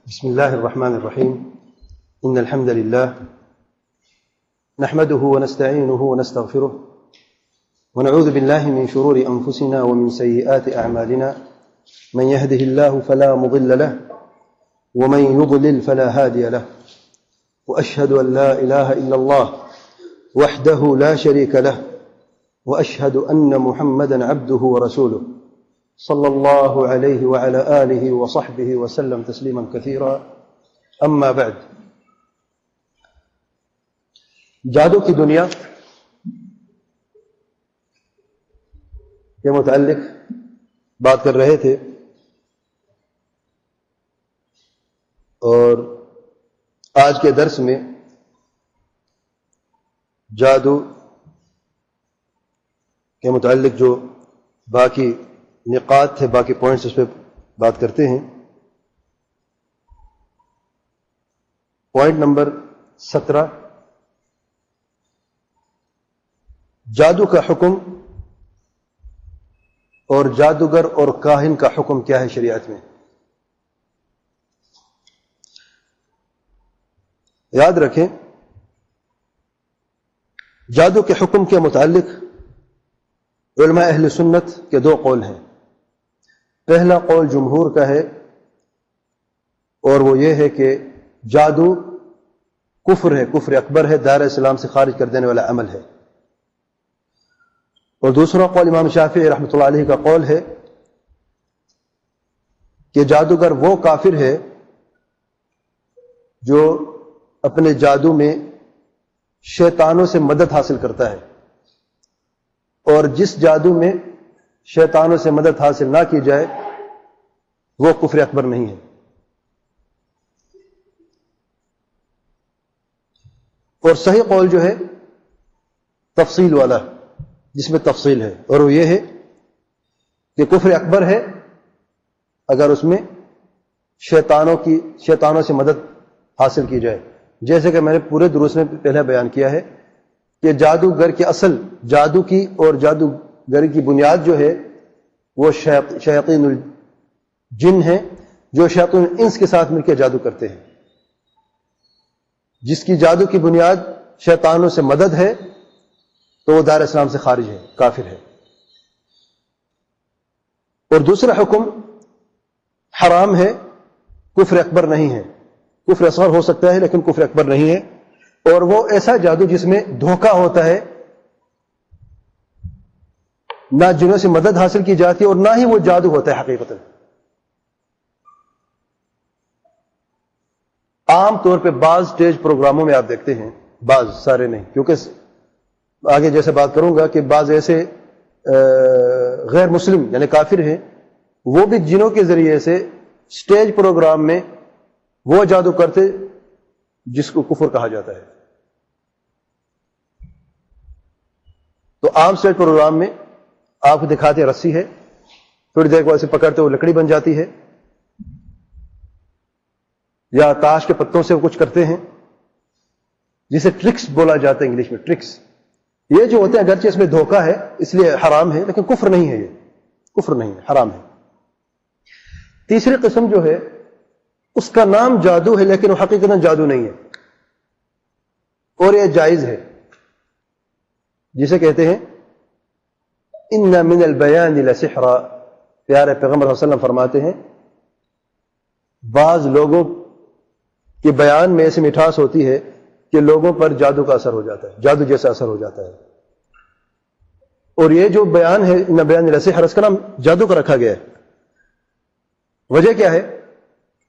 بسم الله الرحمن الرحيم. إن الحمد لله نحمده ونستعينه ونستغفره ونعوذ بالله من شرور أنفسنا ومن سيئات أعمالنا. من يهده الله فلا مضل له ومن يضلل فلا هادي له. وأشهد أن لا إله إلا الله وحده لا شريك له وأشهد أن محمدا عبده ورسوله صلى الله عليه وعلى آله وصحبه وسلم تسليما كثيرا. أما بعد، جادو کی دنیا کے متعلق بات کر رہے تھے اور آج کے درس میں جادو کے متعلق جو باقی نقاط تھے، باقی پوائنٹس، اس پہ بات کرتے ہیں. پوائنٹ نمبر 17، جادو کا حکم اور جادوگر اور کاہن کا حکم کیا ہے شریعت میں. یاد رکھیں، جادو کے حکم کے متعلق علماء اہل سنت کے دو قول ہیں. پہلا قول جمہور کا ہے اور وہ یہ ہے کہ جادو کفر ہے، کفر اکبر ہے، دائرہ اسلام سے خارج کر دینے والا عمل ہے. اور دوسرا قول امام شافعی رحمۃ اللہ علیہ کا قول ہے کہ جادوگر وہ کافر ہے جو اپنے جادو میں شیطانوں سے مدد حاصل کرتا ہے، اور جس جادو میں شیطانوں سے مدد حاصل نہ کی جائے وہ کفر اکبر نہیں ہے. اور صحیح قول جو ہے تفصیل والا، جس میں تفصیل ہے، اور وہ یہ ہے کہ کفر اکبر ہے اگر اس میں شیطانوں سے مدد حاصل کی جائے. جیسے کہ میں نے پورے دروس میں پہلے بیان کیا ہے کہ جادوگر کی اصل، جادو کی اور جادوگر کی بنیاد جو ہے وہ شیاطین الجن ہیں، جو شیاطین الانس کے ساتھ مل کے جادو کرتے ہیں. جس کی جادو کی بنیاد شیطانوں سے مدد ہے تو وہ دائرہ اسلام سے خارج ہے، کافر ہے. اور دوسرا حکم حرام ہے، کفر اکبر نہیں ہے. کفر اصغر ہو سکتا ہے لیکن کفر اکبر نہیں ہے. اور وہ ایسا جادو جس میں دھوکہ ہوتا ہے، نہ جنوں سے مدد حاصل کی جاتی ہے اور نہ ہی وہ جادو ہوتا ہے حقیقت. عام طور پہ بعض اسٹیج پروگراموں میں آپ دیکھتے ہیں، بعض، سارے نہیں، کیونکہ آگے جیسے بات کروں گا کہ بعض ایسے غیر مسلم یعنی کافر ہیں، وہ بھی جنوں کے ذریعے سے اسٹیج پروگرام میں وہ جادو کرتے جس کو کفر کہا جاتا ہے. تو عام اسٹیج پروگرام میں آپ کو دکھاتے رسی ہے، تھوڑی دیر کو ایسے پکڑتے وہ لکڑی بن جاتی ہے، یا تاش کے پتوں سے وہ کچھ کرتے ہیں جسے ٹرکس بولا جاتا ہے انگلش میں، ٹرکس. یہ جو ہوتے ہیں اگرچہ اس میں دھوکہ ہے اس لیے حرام ہے، لیکن کفر نہیں ہے، یہ کفر نہیں ہے، حرام ہے. تیسری قسم جو ہے اس کا نام جادو ہے لیکن وہ حقیقتاً جادو نہیں ہے، اور یہ جائز ہے، جسے کہتے ہیں ان من البیان لسحرا. پیارے پیغمبر صلی اللہ علیہ وسلم فرماتے ہیں بعض لوگوں کے بیان میں ایسی مٹھاس ہوتی ہے کہ لوگوں پر جادو کا اثر ہو جاتا ہے، جادو جیسا اثر ہو جاتا ہے. اور یہ جو بیان ہے ان بیان لسحر، اس کا نام جادو کا رکھا گیا ہے. وجہ کیا ہے؟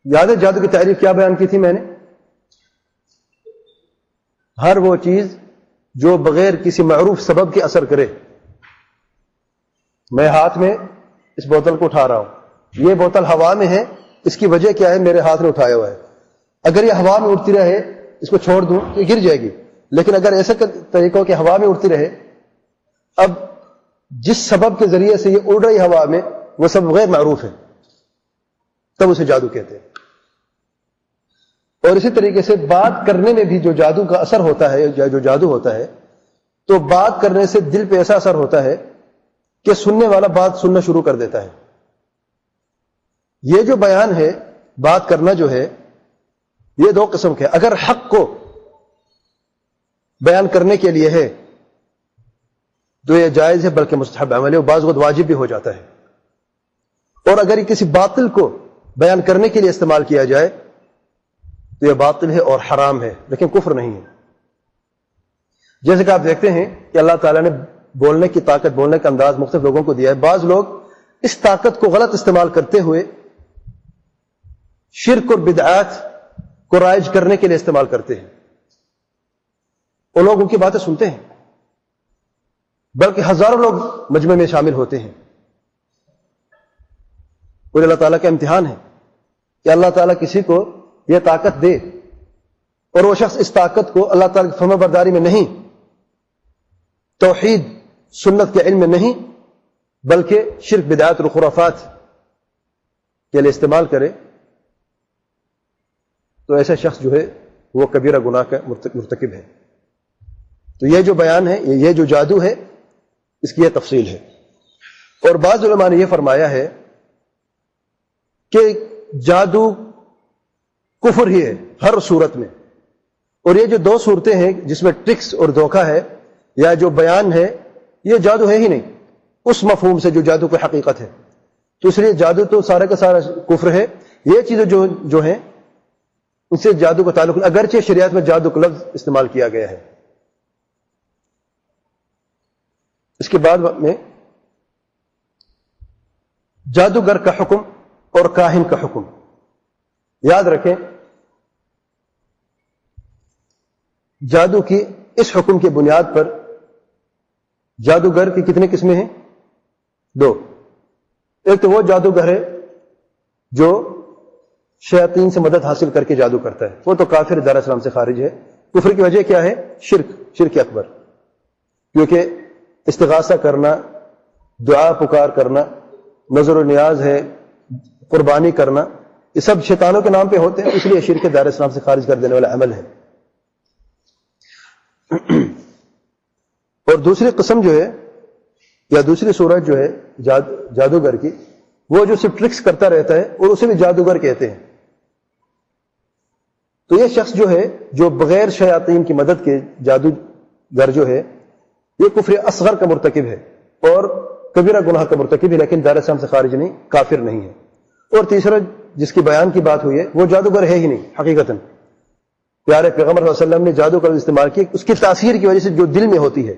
یاد ہے جادو کی تعریف کیا بیان کی تھی میں نے؟ ہر وہ چیز جو بغیر کسی معروف سبب کے اثر کرے. میں ہاتھ میں اس بوتل کو اٹھا رہا ہوں، یہ بوتل ہوا میں ہے، اس کی وجہ کیا ہے؟ میرے ہاتھ میں اٹھایا ہوا ہے. اگر یہ ہوا میں اڑتی رہے، اس کو چھوڑ دوں تو یہ گر جائے گی. لیکن اگر ایسے طریقوں کے ہوا میں اڑتی رہے، اب جس سبب کے ذریعے سے یہ اڑ رہی ہوا میں وہ سب غیر معروف ہے، تب اسے جادو کہتے ہیں. اور اسی طریقے سے بات کرنے میں بھی جو جادو کا اثر ہوتا ہے، جو جادو ہوتا ہے، تو بات کرنے سے دل پہ ایسا اثر ہوتا ہے کہ سننے والا بات سننا شروع کر دیتا ہے. یہ جو بیان ہے، بات کرنا جو ہے، یہ دو قسم کے. اگر حق کو بیان کرنے کے لیے ہے تو یہ جائز ہے بلکہ مستحب عمل ہے، اور بعض وقت واجب بھی ہو جاتا ہے. اور اگر یہ کسی باطل کو بیان کرنے کے لیے استعمال کیا جائے تو یہ باطل ہے اور حرام ہے لیکن کفر نہیں ہے. جیسے کہ آپ دیکھتے ہیں کہ اللہ تعالیٰ نے بولنے کی طاقت، بولنے کا انداز مختلف لوگوں کو دیا ہے. بعض لوگ اس طاقت کو غلط استعمال کرتے ہوئے شرک اور بدعات کو رائج کرنے کے لیے استعمال کرتے ہیں. وہ لوگ ان کی باتیں سنتے ہیں، بلکہ ہزاروں لوگ مجمع میں شامل ہوتے ہیں. اور اللہ تعالیٰ کا امتحان ہے کہ اللہ تعالیٰ کسی کو یہ طاقت دے اور وہ شخص اس طاقت کو اللہ تعالیٰ کی فرما برداری میں نہیں، توحید سنت کے علم میں نہیں، بلکہ شرک بدعات اور خرافات کے لیے استعمال کرے، تو ایسا شخص جو ہے وہ کبیرہ گناہ کا مرتکب ہے. تو یہ جو بیان ہے، یہ جو جادو ہے، اس کی یہ تفصیل ہے. اور بعض علماء نے یہ فرمایا ہے کہ جادو کفر ہی ہے ہر صورت میں. اور یہ جو دو صورتیں ہیں جس میں ٹرکس اور دھوکہ ہے یا جو بیان ہے، یہ جادو ہے ہی نہیں اس مفہوم سے جو جادو کی حقیقت ہے. تو اس لیے جادو تو سارا کا سارا کفر ہے. یہ چیزیں جو ہیں ان سے جادو کا تعلق، اگرچہ شریعت میں جادو کا لفظ استعمال کیا گیا ہے. اس کے بعد میں جادوگر کا حکم اور کاہن کا حکم. یاد رکھیں جادو کی اس حکم کی بنیاد پر جادوگر کی کتنی قسمیں ہیں؟ دو. ایک تو وہ جادوگر ہے جو شیاطین سے مدد حاصل کر کے جادو کرتا ہے، وہ تو کافر، دار اسلام سے خارج ہے. کفر کی وجہ کیا ہے؟ شرک اکبر. کیونکہ استغاثہ کرنا، دعا پکار کرنا، نظر و نیاز ہے، قربانی کرنا، یہ سب شیطانوں کے نام پہ ہوتے ہیں، اس لیے شرک دار اسلام سے خارج کر دینے والا عمل ہے. اور دوسری قسم جو ہے یا دوسری صورت جو ہے جادوگر کی، وہ جو صرف ٹرکس کرتا رہتا ہے اور اسے بھی جادوگر کہتے ہیں. تو یہ شخص جو ہے جو بغیر شیاطین کی مدد کے جادوگر جو ہے، یہ کفر اصغر کا مرتکب ہے اور کبیرہ گناہ کا مرتکب ہے، لیکن دار اسلام سے خارج نہیں، کافر نہیں ہے. اور تیسرا جس کی بیان کی بات ہوئی ہے، وہ جادوگر ہے ہی نہیں حقیقتاً. پیارے پیغمبر صلی اللہ علیہ وسلم نے جادو کا استعمال کیا، اس کی تاثیر کی وجہ سے جو دل میں ہوتی ہے،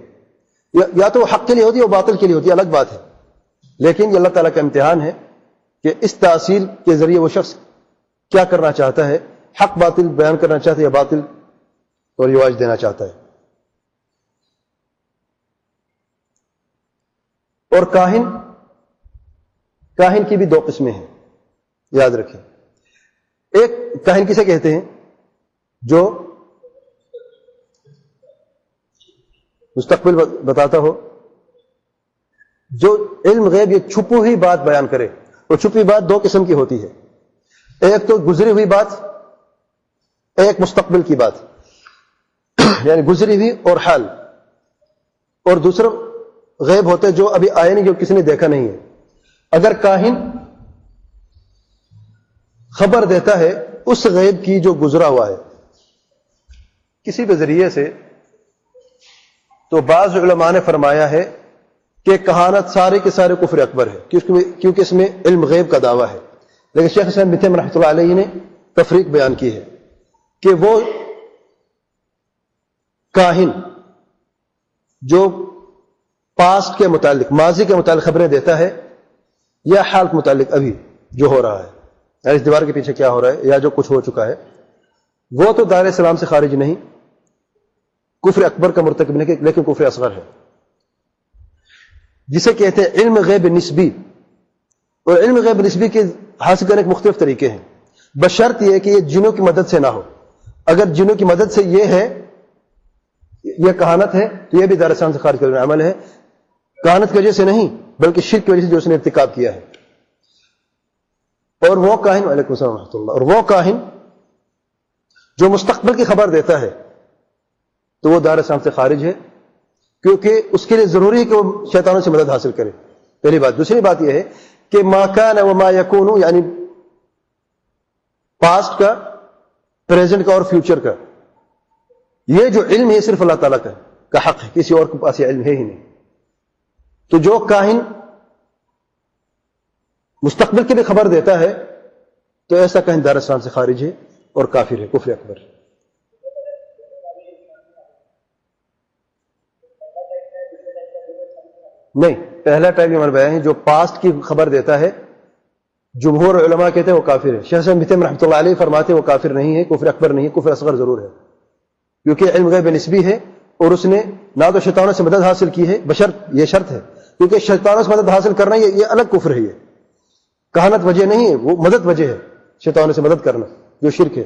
یا تو وہ حق کے لیے ہوتی ہے یا باطل کے لیے ہوتی ہے، الگ بات ہے. لیکن یہ اللہ تعالیٰ کا امتحان ہے کہ اس تاثیر کے ذریعے وہ شخص کیا کرنا چاہتا ہے، حق باطل بیان کرنا چاہتا ہے یا باطل کو رواج دینا چاہتا ہے. اور کاہن کی بھی دو قسمیں ہیں، یاد رکھیں. ایک کاہن کسے کہتے ہیں؟ جو مستقبل بتاتا ہو، جو علم غیب، یہ چھپی ہوئی بات بیان کرے. اور چھپی بات دو قسم کی ہوتی ہے، ایک تو گزری ہوئی بات، ایک مستقبل کی بات، یعنی گزری ہوئی اور حال. اور دوسرا غیب ہوتا ہے جو ابھی آئے نہیں، جو کسی نے دیکھا نہیں ہے. اگر کاہن خبر دیتا ہے اس غیب کی جو گزرا ہوا ہے کسی بھی ذریعے سے، تو بعض علماء نے فرمایا ہے کہ کہانت سارے کے سارے کفر اکبر ہے، کیونکہ اس میں علم غیب کا دعویٰ ہے. لیکن شیخ اسلام ابن تیمیہ رحمۃ اللہ علیہ نے تفریق بیان کی ہے کہ وہ کاہن جو پاسٹ کے متعلق، ماضی کے متعلق خبریں دیتا ہے، یا حال کے متعلق ابھی جو ہو رہا ہے، یعنی اس دیوار کے پیچھے کیا ہو رہا ہے یا جو کچھ ہو چکا ہے، وہ تو دار اسلام سے خارج نہیں، کفر اکبر کا مرتکب نہیں، لیکن کفر اصغر ہے، جسے کہتے ہیں علم غیب نسبی. اور علم غیب نسبی کے حاصل کرنے کے مختلف طریقے ہیں، بشرط یہ کہ یہ جنوں کی مدد سے نہ ہو. اگر جنوں کی مدد سے یہ ہے، یہ کہانت ہے، تو یہ بھی دار اسلام سے خارج کرنے والا عمل ہے. کہانت کی وجہ سے نہیں بلکہ شرک کی وجہ سے جو اس نے ارتکاب کیا ہے. اور وہ کاہن، وعلیکم السلام ورحمۃ اللہ، اور وہ کاہن جو مستقبل کی خبر دیتا ہے تو وہ دار اسلام سے خارج ہے، کیونکہ اس کے لیے ضروری ہے کہ وہ شیطانوں سے مدد حاصل کرے. پہلی بات. دوسری بات یہ ہے کہ ما کان و ما یکون، یعنی پاسٹ کا پریزنٹ کا اور فیوچر کا. یہ جو علم ہے صرف اللہ تعالیٰ کا حق ہے, کسی اور کے پاس یہ علم ہے ہی نہیں. تو جو کاہن مستقبل کی بھی خبر دیتا ہے تو ایسا کاہن دار اسلام سے خارج ہے اور کافر ہے, کفر اکبر. نہیں, پہلا ٹائپ ہمارے بیان ہے جو پاسٹ کی خبر دیتا ہے, جمہور علماء کہتے ہیں وہ کافر ہے. شیخ ابن تیمیہ رحمۃ اللہ علیہ فرماتے ہیں وہ کافر نہیں ہے, کفر اکبر نہیں ہے, کفر اصغر ضرور ہے, کیونکہ علم غیب نسبی ہے اور اس نے نہ تو شیطانوں سے مدد حاصل کی ہے, بشرط یہ شرط ہے, کیونکہ شیطانوں سے مدد حاصل کرنا یہ الگ کفر ہے, یہ کہانت وجہ نہیں ہے, وہ مدد وجہ ہے, شیطانوں سے مدد کرنا جو شرک ہے.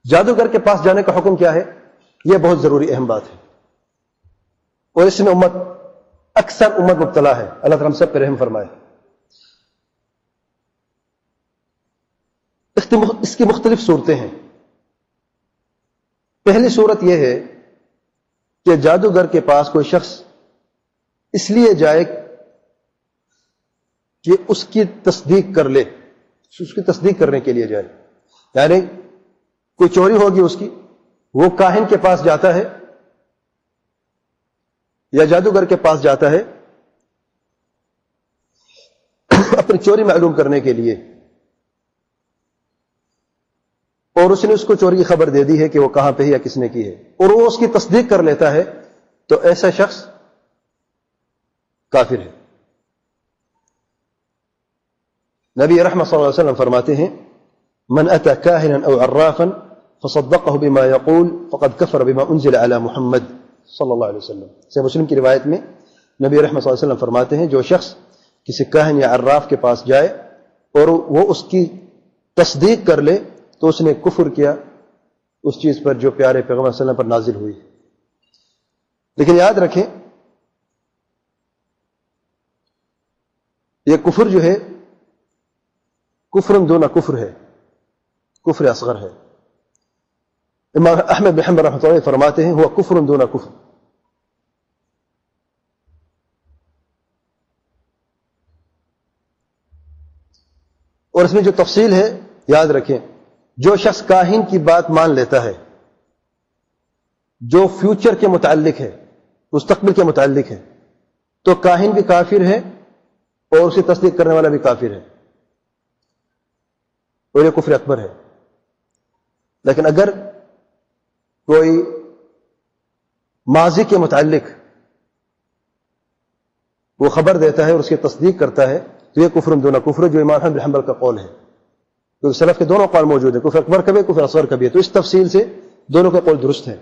جادوگر کے پاس جانے کا حکم کیا ہے؟ یہ بہت ضروری اہم بات ہے, اور اس میں اکثر امت مبتلا ہے. اللہ تعالیٰ ہم سب پہ رحم فرمائے. اس کی مختلف صورتیں ہیں. پہلی صورت یہ ہے کہ جادوگر کے پاس کوئی شخص اس لیے جائے کہ اس کی تصدیق کر لے, اس کی تصدیق کرنے کے لیے جائے. یعنی کوئی چوری ہوگی اس کی, وہ کاہن کے پاس جاتا ہے یا جادوگر کے پاس جاتا ہے اپنی چوری معلوم کرنے کے لیے, اور اس نے اس کو چوری کی خبر دے دی ہے کہ وہ کہاں پہ ہے یا کس نے کی ہے, اور وہ اس کی تصدیق کر لیتا ہے, تو ایسا شخص کافر ہے. نبی رحمت صلی اللہ علیہ وسلم فرماتے ہیں من اتى كاهنا او عرافا فصدقه بما يقول فقد كفر بما انزل على محمد صلی اللہ علیہ وسلم. صحیح مسلم کی روایت میں نبی رحمت صلی اللہ علیہ وسلم فرماتے ہیں جو شخص کسی کاہن یا عراف کے پاس جائے اور وہ اس کی تصدیق کر لے تو اس نے کفر کیا اس چیز پر جو پیارے پیغمبر صلی اللہ علیہ وسلم پر نازل ہوئی. لیکن یاد رکھیں یہ کفر جو ہے کفر دون کفر ہے, کفر اصغر ہے. امام احمد بن حنبل رحمۃ اللہ فرماتے ہیں وہ کفر دون کفر. اور اس میں جو تفصیل ہے یاد رکھیں, جو شخص کاہن کی بات مان لیتا ہے جو فیوچر کے متعلق ہے, مستقبل کے متعلق ہے, تو کاہن بھی کافر ہے اور اسے تصدیق کرنے والا بھی کافر ہے, اور یہ کفر اکبر ہے. لیکن اگر کوئی ماضی کے متعلق وہ خبر دیتا ہے اور اس کی تصدیق کرتا ہے تو یہ کفر دون کفر, جو امام احمد بن حنبل کا قول ہے, کیونکہ سلف کے دونوں قول موجود ہیں, کفر اکبر کا بھی کفر اصغر کا بھی ہے. تو اس تفصیل سے دونوں کا قول درست ہے.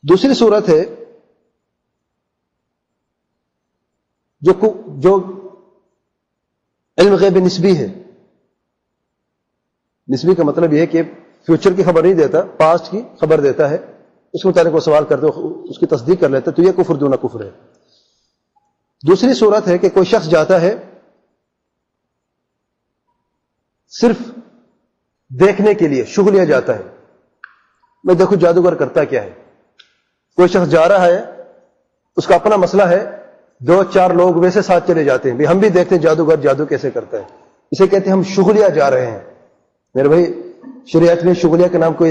دوسری صورت ہے جو علم غیب نسبی ہے. نسبی کا مطلب یہ ہے کہ فیوچر کی خبر نہیں دیتا, پاسٹ کی خبر دیتا ہے, اس کے متعلق وہ سوال کرتے اس کی تصدیق کر لیتا, تو یہ کفر دون کفر ہے. دوسری صورت ہے کہ کوئی شخص جاتا ہے صرف دیکھنے کے لیے, شغلیہ جاتا ہے, میں دیکھوں جادوگر کرتا کیا ہے. کوئی شخص جا رہا ہے, اس کا اپنا مسئلہ ہے, 2-4 لوگ ویسے ساتھ چلے جاتے ہیں, ہم بھی دیکھتے ہیں جادوگر جادو کیسے کرتا ہے, اسے کہتے ہیں ہم شغلیہ جا رہے ہیں. میرے بھائی شریعت میں شغلیہ کے نام کوئی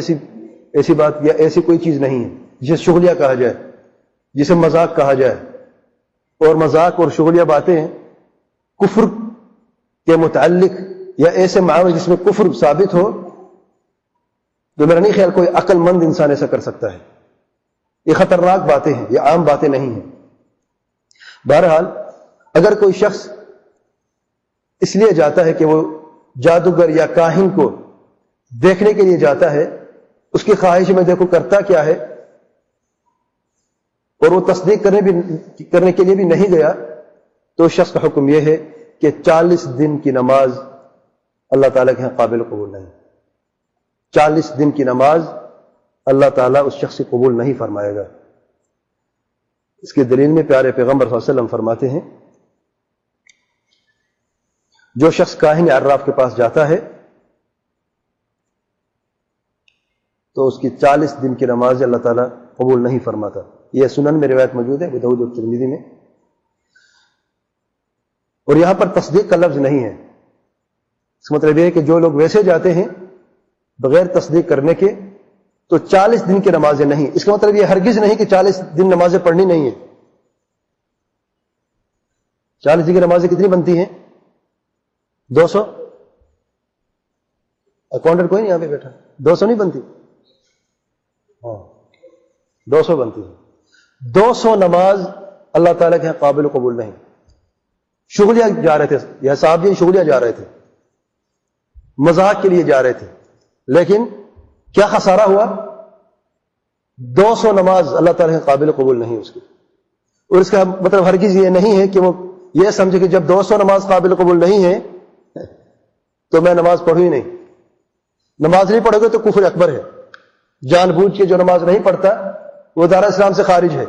ایسی بات یا ایسی کوئی چیز نہیں ہے جسے شغلیہ کہا جائے, جسے مذاق کہا جائے. اور مذاق اور شغلیہ باتیں کفر کے متعلق یا ایسے معاملے جس میں کفر ثابت ہو, تو میرا نہیں خیال کوئی عقل مند انسان ایسا کر سکتا ہے. یہ خطرناک باتیں ہیں, یہ عام باتیں نہیں ہیں. بہرحال اگر کوئی شخص اس لیے جاتا ہے کہ وہ جادوگر یا کاہن کو دیکھنے کے لیے جاتا ہے, اس کی خواہش میں دیکھو کرتا کیا ہے, اور وہ تصدیق کرنے کے لیے بھی نہیں گیا, تو شخص کا حکم یہ ہے کہ 40 دن کی نماز اللہ تعالیٰ کے یہاں قابل قبول نہیں. 40 دن کی نماز اللہ تعالیٰ اس شخص سے قبول نہیں فرمائے گا. اس کی دلیل میں پیارے پیغمبر صلی اللہ علیہ وسلم فرماتے ہیں جو شخص کاہن یا عراف کے پاس جاتا ہے تو اس کی 40 دن کی نماز اللہ تعالیٰ قبول نہیں فرماتا. یہ سنن میں روایت موجود ہے, ابو داؤد اور ترمذی میں. اور یہاں پر تصدیق کا لفظ نہیں ہے. اس کا مطلب یہ ہے کہ جو لوگ ویسے جاتے ہیں بغیر تصدیق کرنے کے تو 40 دن کی نمازیں نہیں. اس کا مطلب یہ ہرگز نہیں کہ 40 دن نمازیں پڑھنی نہیں ہیں. 40 دن کی نمازیں کتنی بنتی ہیں؟ 200. اکاؤنٹنٹ کوئی نہیں یہاں پہ بیٹھا؟ 200 نہیں بنتی؟ ہاں 200 بنتی ہے. 200 نماز اللہ تعالیٰ کے قابل قبول نہیں. شغلیہ جا رہے تھے یہ صاحب جی، شغلیہ جا رہے تھے، مذاق کے لیے جا رہے تھے، لیکن کیا خسارہ ہوا؟ 200 نماز اللہ تعالیٰ کے قابل قبول نہیں اس کی. اور اس کا مطلب ہرگز یہ نہیں ہے کہ وہ یہ سمجھے کہ جب 200 نماز قابل قبول نہیں ہے تو میں نماز پڑھوں ہی نہیں. نماز نہیں پڑھو گے تو کفر اکبر ہے. جان بوجھ کے جو نماز نہیں پڑھتا وہ دار اسلام سے خارج ہے.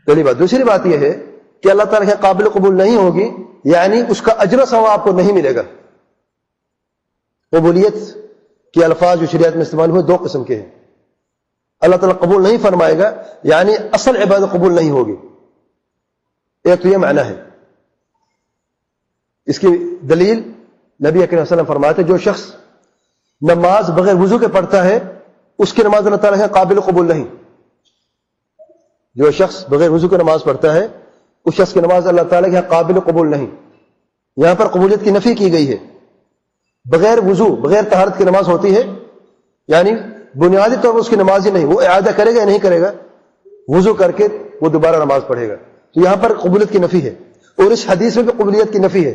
پہلی بات. دوسری بات یہ ہے کہ اللہ تعالیٰ کے قابل قبول نہیں ہوگی، یعنی اس کا اجر و ثواب آپ کو نہیں ملے گا. قبولیت کے الفاظ جو شریعت میں استعمال ہوئے 2 قسم کے ہیں. اللہ تعالیٰ قبول نہیں فرمائے گا یعنی اصل عبادت قبول نہیں ہوگی. ایک تو یہ معنی ہے. اس کی دلیل نبی اکرم صلی اللہ علیہ وسلم فرماتے جو شخص نماز بغیر وضو کے پڑھتا ہے اس کی نماز اللہ تعالیٰ کے قابل قبول نہیں. جو شخص بغیر وضو کے نماز پڑھتا ہے اس شخص کی نماز اللہ تعالیٰ کے قابل قبول نہیں. یہاں پر قبولیت کی نفی کی گئی ہے. بغیر وضو بغیر طہارت کی نماز ہوتی ہے، یعنی بنیادی طور پر اس کی نماز ہی نہیں. وہ اعادہ کرے گا یا نہیں کرے گا؟ وضو کر کے وہ دوبارہ نماز پڑھے گا. تو یہاں پر قبولیت کی نفی ہے، اور اس حدیث میں بھی قبولیت کی نفی ہے.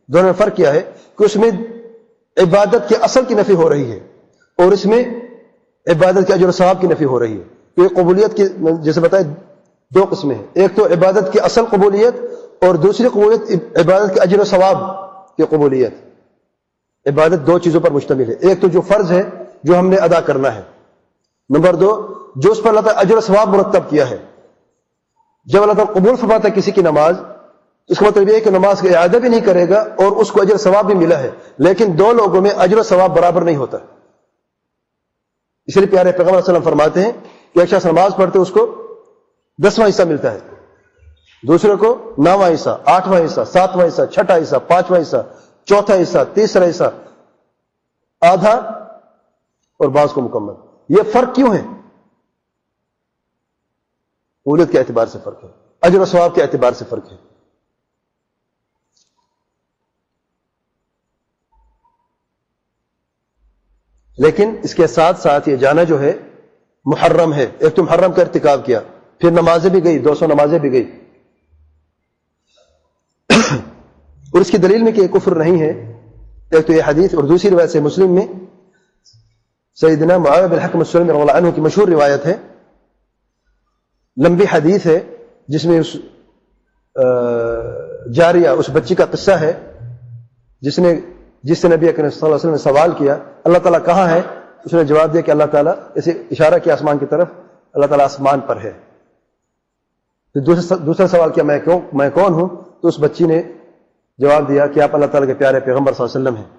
دونوں میں فرق کیا ہے کہ اس میں عبادت کے اصل کی نفی ہو رہی ہے اور اس میں عبادت کے اجر و ثواب کی نفی ہو رہی ہے. تو یہ قبولیت کی جیسے بتائے 2 قسمیں ہیں. ایک تو عبادت کی اصل قبولیت اور دوسری قبولیت عبادت کے اجر و ثواب کی قبولیت. عبادت 2 چیزوں پر مشتمل ہے. ایک تو جو فرض ہے جو ہم نے ادا کرنا ہے. نمبر 2 جو اس پر اللہ تعالیٰ اجر و ثواب مرتب کیا ہے. جب اللہ تعالیٰ قبول فرماتا ہے کسی کی نماز، اس کا مطلب یہ ہے کہ نماز کا اعادہ بھی نہیں کرے گا اور اس کو اجر و ثواب بھی ملا ہے، لیکن 2 لوگوں میں اجر و ثواب برابر نہیں ہوتا. اس لیے پیارے پیغمبر صلی اللہ علیہ وسلم فرماتے ہیں کہ ایک شخص نماز پڑھتے اس کو 10واں حصہ ملتا ہے، دوسرے کو 9واں حصہ، 8واں حصہ، 7واں حصہ، 6واں حصہ، 5واں حصہ، 4تھا حصہ، 3را حصہ، آدھا اور بعض کو مکمل. یہ فرق کیوں ہے؟ قبولیت کے اعتبار سے فرق ہے، اجر و ثواب کے اعتبار سے فرق ہے. لیکن اس کے ساتھ ساتھ یہ جانا جو ہے محرم ہے. ایک تو محرم کا ارتکاب کیا، پھر نمازیں بھی گئی، 200 نمازیں بھی گئی. اور اس کی دلیل میں کہ یہ کفر نہیں ہے، ایک تو یہ حدیث اور دوسری روایت سے مسلم میں سیدنا معاویہ بن الحکم السلمی رضی اللہ عنہ کی مشہور روایت ہے. لمبی حدیث ہے جس میں اس جاریہ اس بچی کا قصہ ہے جس سے نبی اکرم صلی اللہ علیہ وسلم نے سوال کیا اللہ تعالیٰ کہاں ہے؟ اس نے جواب دیا کہ اللہ تعالیٰ، اسے اشارہ کیا آسمان کی طرف، اللہ تعالیٰ آسمان پر ہے. دوسرا سوال کیا میں کون ہوں؟ تو اس بچی نے جواب دیا کہ آپ اللہ تعالیٰ کے پیارے پیغمبر صلی اللہ علیہ وسلم ہیں.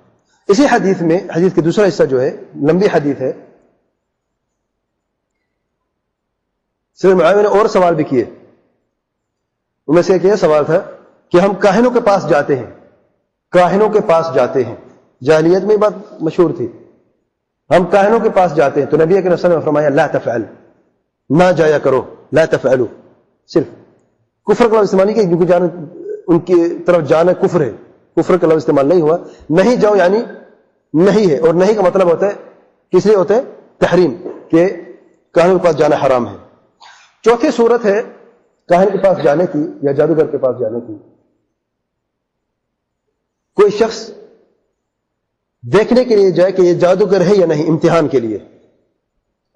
اسی حدیث میں حدیث کا دوسرا حصہ جو ہے لمبی حدیث ہے، صرف معاویہ نے اور سوال بھی کیے. ان میں سے ایک یہ سوال تھا کہ ہم کاہنوں کے پاس جاتے ہیں، کاہنوں کے پاس جاتے ہیں. جاہلیت میں یہ بات مشہور تھی، ہم کاہنوں کے پاس جاتے ہیں. تو نبی اکرم صلی اللہ علیہ وسلم نے فرمایا لا تفعل، نہ جایا کرو، لا تفعلوا. صرف کفر کا لفظ استعمال نہیں کہ ان کی طرف جانا کفر ہے، کفر کا لفظ استعمال نہیں ہوا. نہیں جاؤ یعنی نہیں ہے، اور نہیں کا مطلب ہوتا ہے کس لیے ہوتا ہے؟ تحریم، کہ کاہنوں کے پاس جانا حرام ہے. چوتھی صورت ہے کاہن کے پاس جانے کی یا جادوگر کے پاس جانے کی. کوئی شخص دیکھنے کے لیے جائے کہ یہ جادوگر ہے یا نہیں، امتحان کے لیے.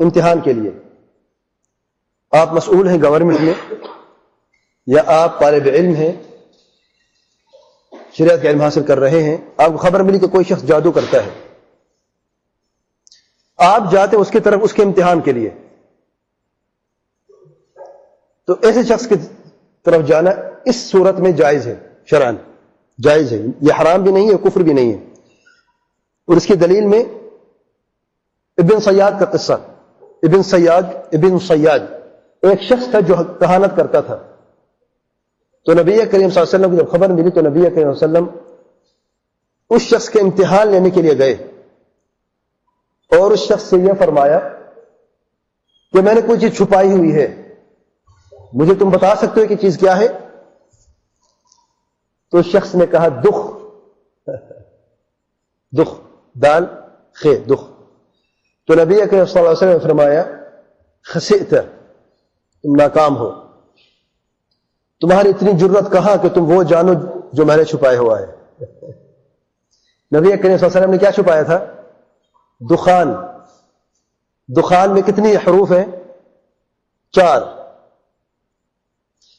امتحان کے لیے آپ مسئول ہیں گورنمنٹ میں، یا آپ طالب علم ہیں، شریعت کا علم حاصل کر رہے ہیں، آپ کو خبر ملی کہ کوئی شخص جادو کرتا ہے، آپ جاتے اس کی طرف اس کے امتحان کے لیے. تو ایسے شخص کی طرف جانا اس صورت میں جائز ہے، شرعاً جائز ہے. یہ حرام بھی نہیں ہے، کفر بھی نہیں ہے. اور اس کی دلیل میں ابن سیاد کا قصہ. ابن سیاد ایک شخص تھا جو کہانت کرتا تھا. تو نبی کریم صلی اللہ علیہ وسلم کو جب خبر ملی تو نبی کریم صلی اللہ علیہ وسلم اس شخص کے امتحان لینے کے لیے گئے اور اس شخص سے یہ فرمایا کہ میں نے کوئی چیز چھپائی ہوئی ہے، مجھے تم بتا سکتے ہو کہ چیز کیا ہے؟ تو اس شخص نے کہا دخ، دخ، دال خے، دخ۔ تو نبی کریم صلی اللہ علیہ وسلم نے فرمایا خسئت، تم ناکام ہو، تمہاری اتنی جرت کہاں کہ تم وہ جانو جو میں نے چھپایا ہوا ہے۔ نبی کریم صلی اللہ علیہ وسلم نے کیا چھپایا تھا؟ دخان۔ دخان میں کتنی حروف ہیں؟ 4۔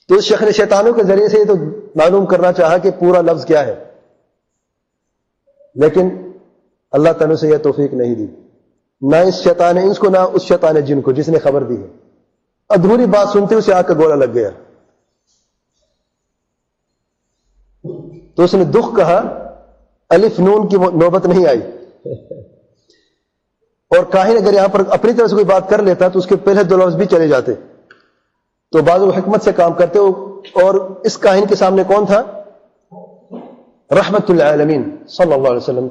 تو اس شخص نے شیطانوں کے ذریعے سے یہ تو معلوم کرنا چاہا کہ پورا لفظ کیا ہے، لیکن اللہ تعالیٰ سے یہ توفیق نہیں دی، نہ اس شیطان انس کو نہ اس شیطان جن کو جس نے خبر دی ہے۔ ادھوری بات سنتے اسے آگ کا گولا لگ گیا، تو اس نے دخ کہا، الف نون کی نوبت نہیں آئی۔ اور کاہن اگر یہاں پر اپنی طرف سے کوئی بات کر لیتا تو اس کے پہلے 2 لفظ بھی چلے جاتے، تو بعض وہ حکمت سے کام کرتے ہو۔ اور اس کاہن کے سامنے کون تھا؟ رحمت للعالمین صلی اللہ علیہ وسلم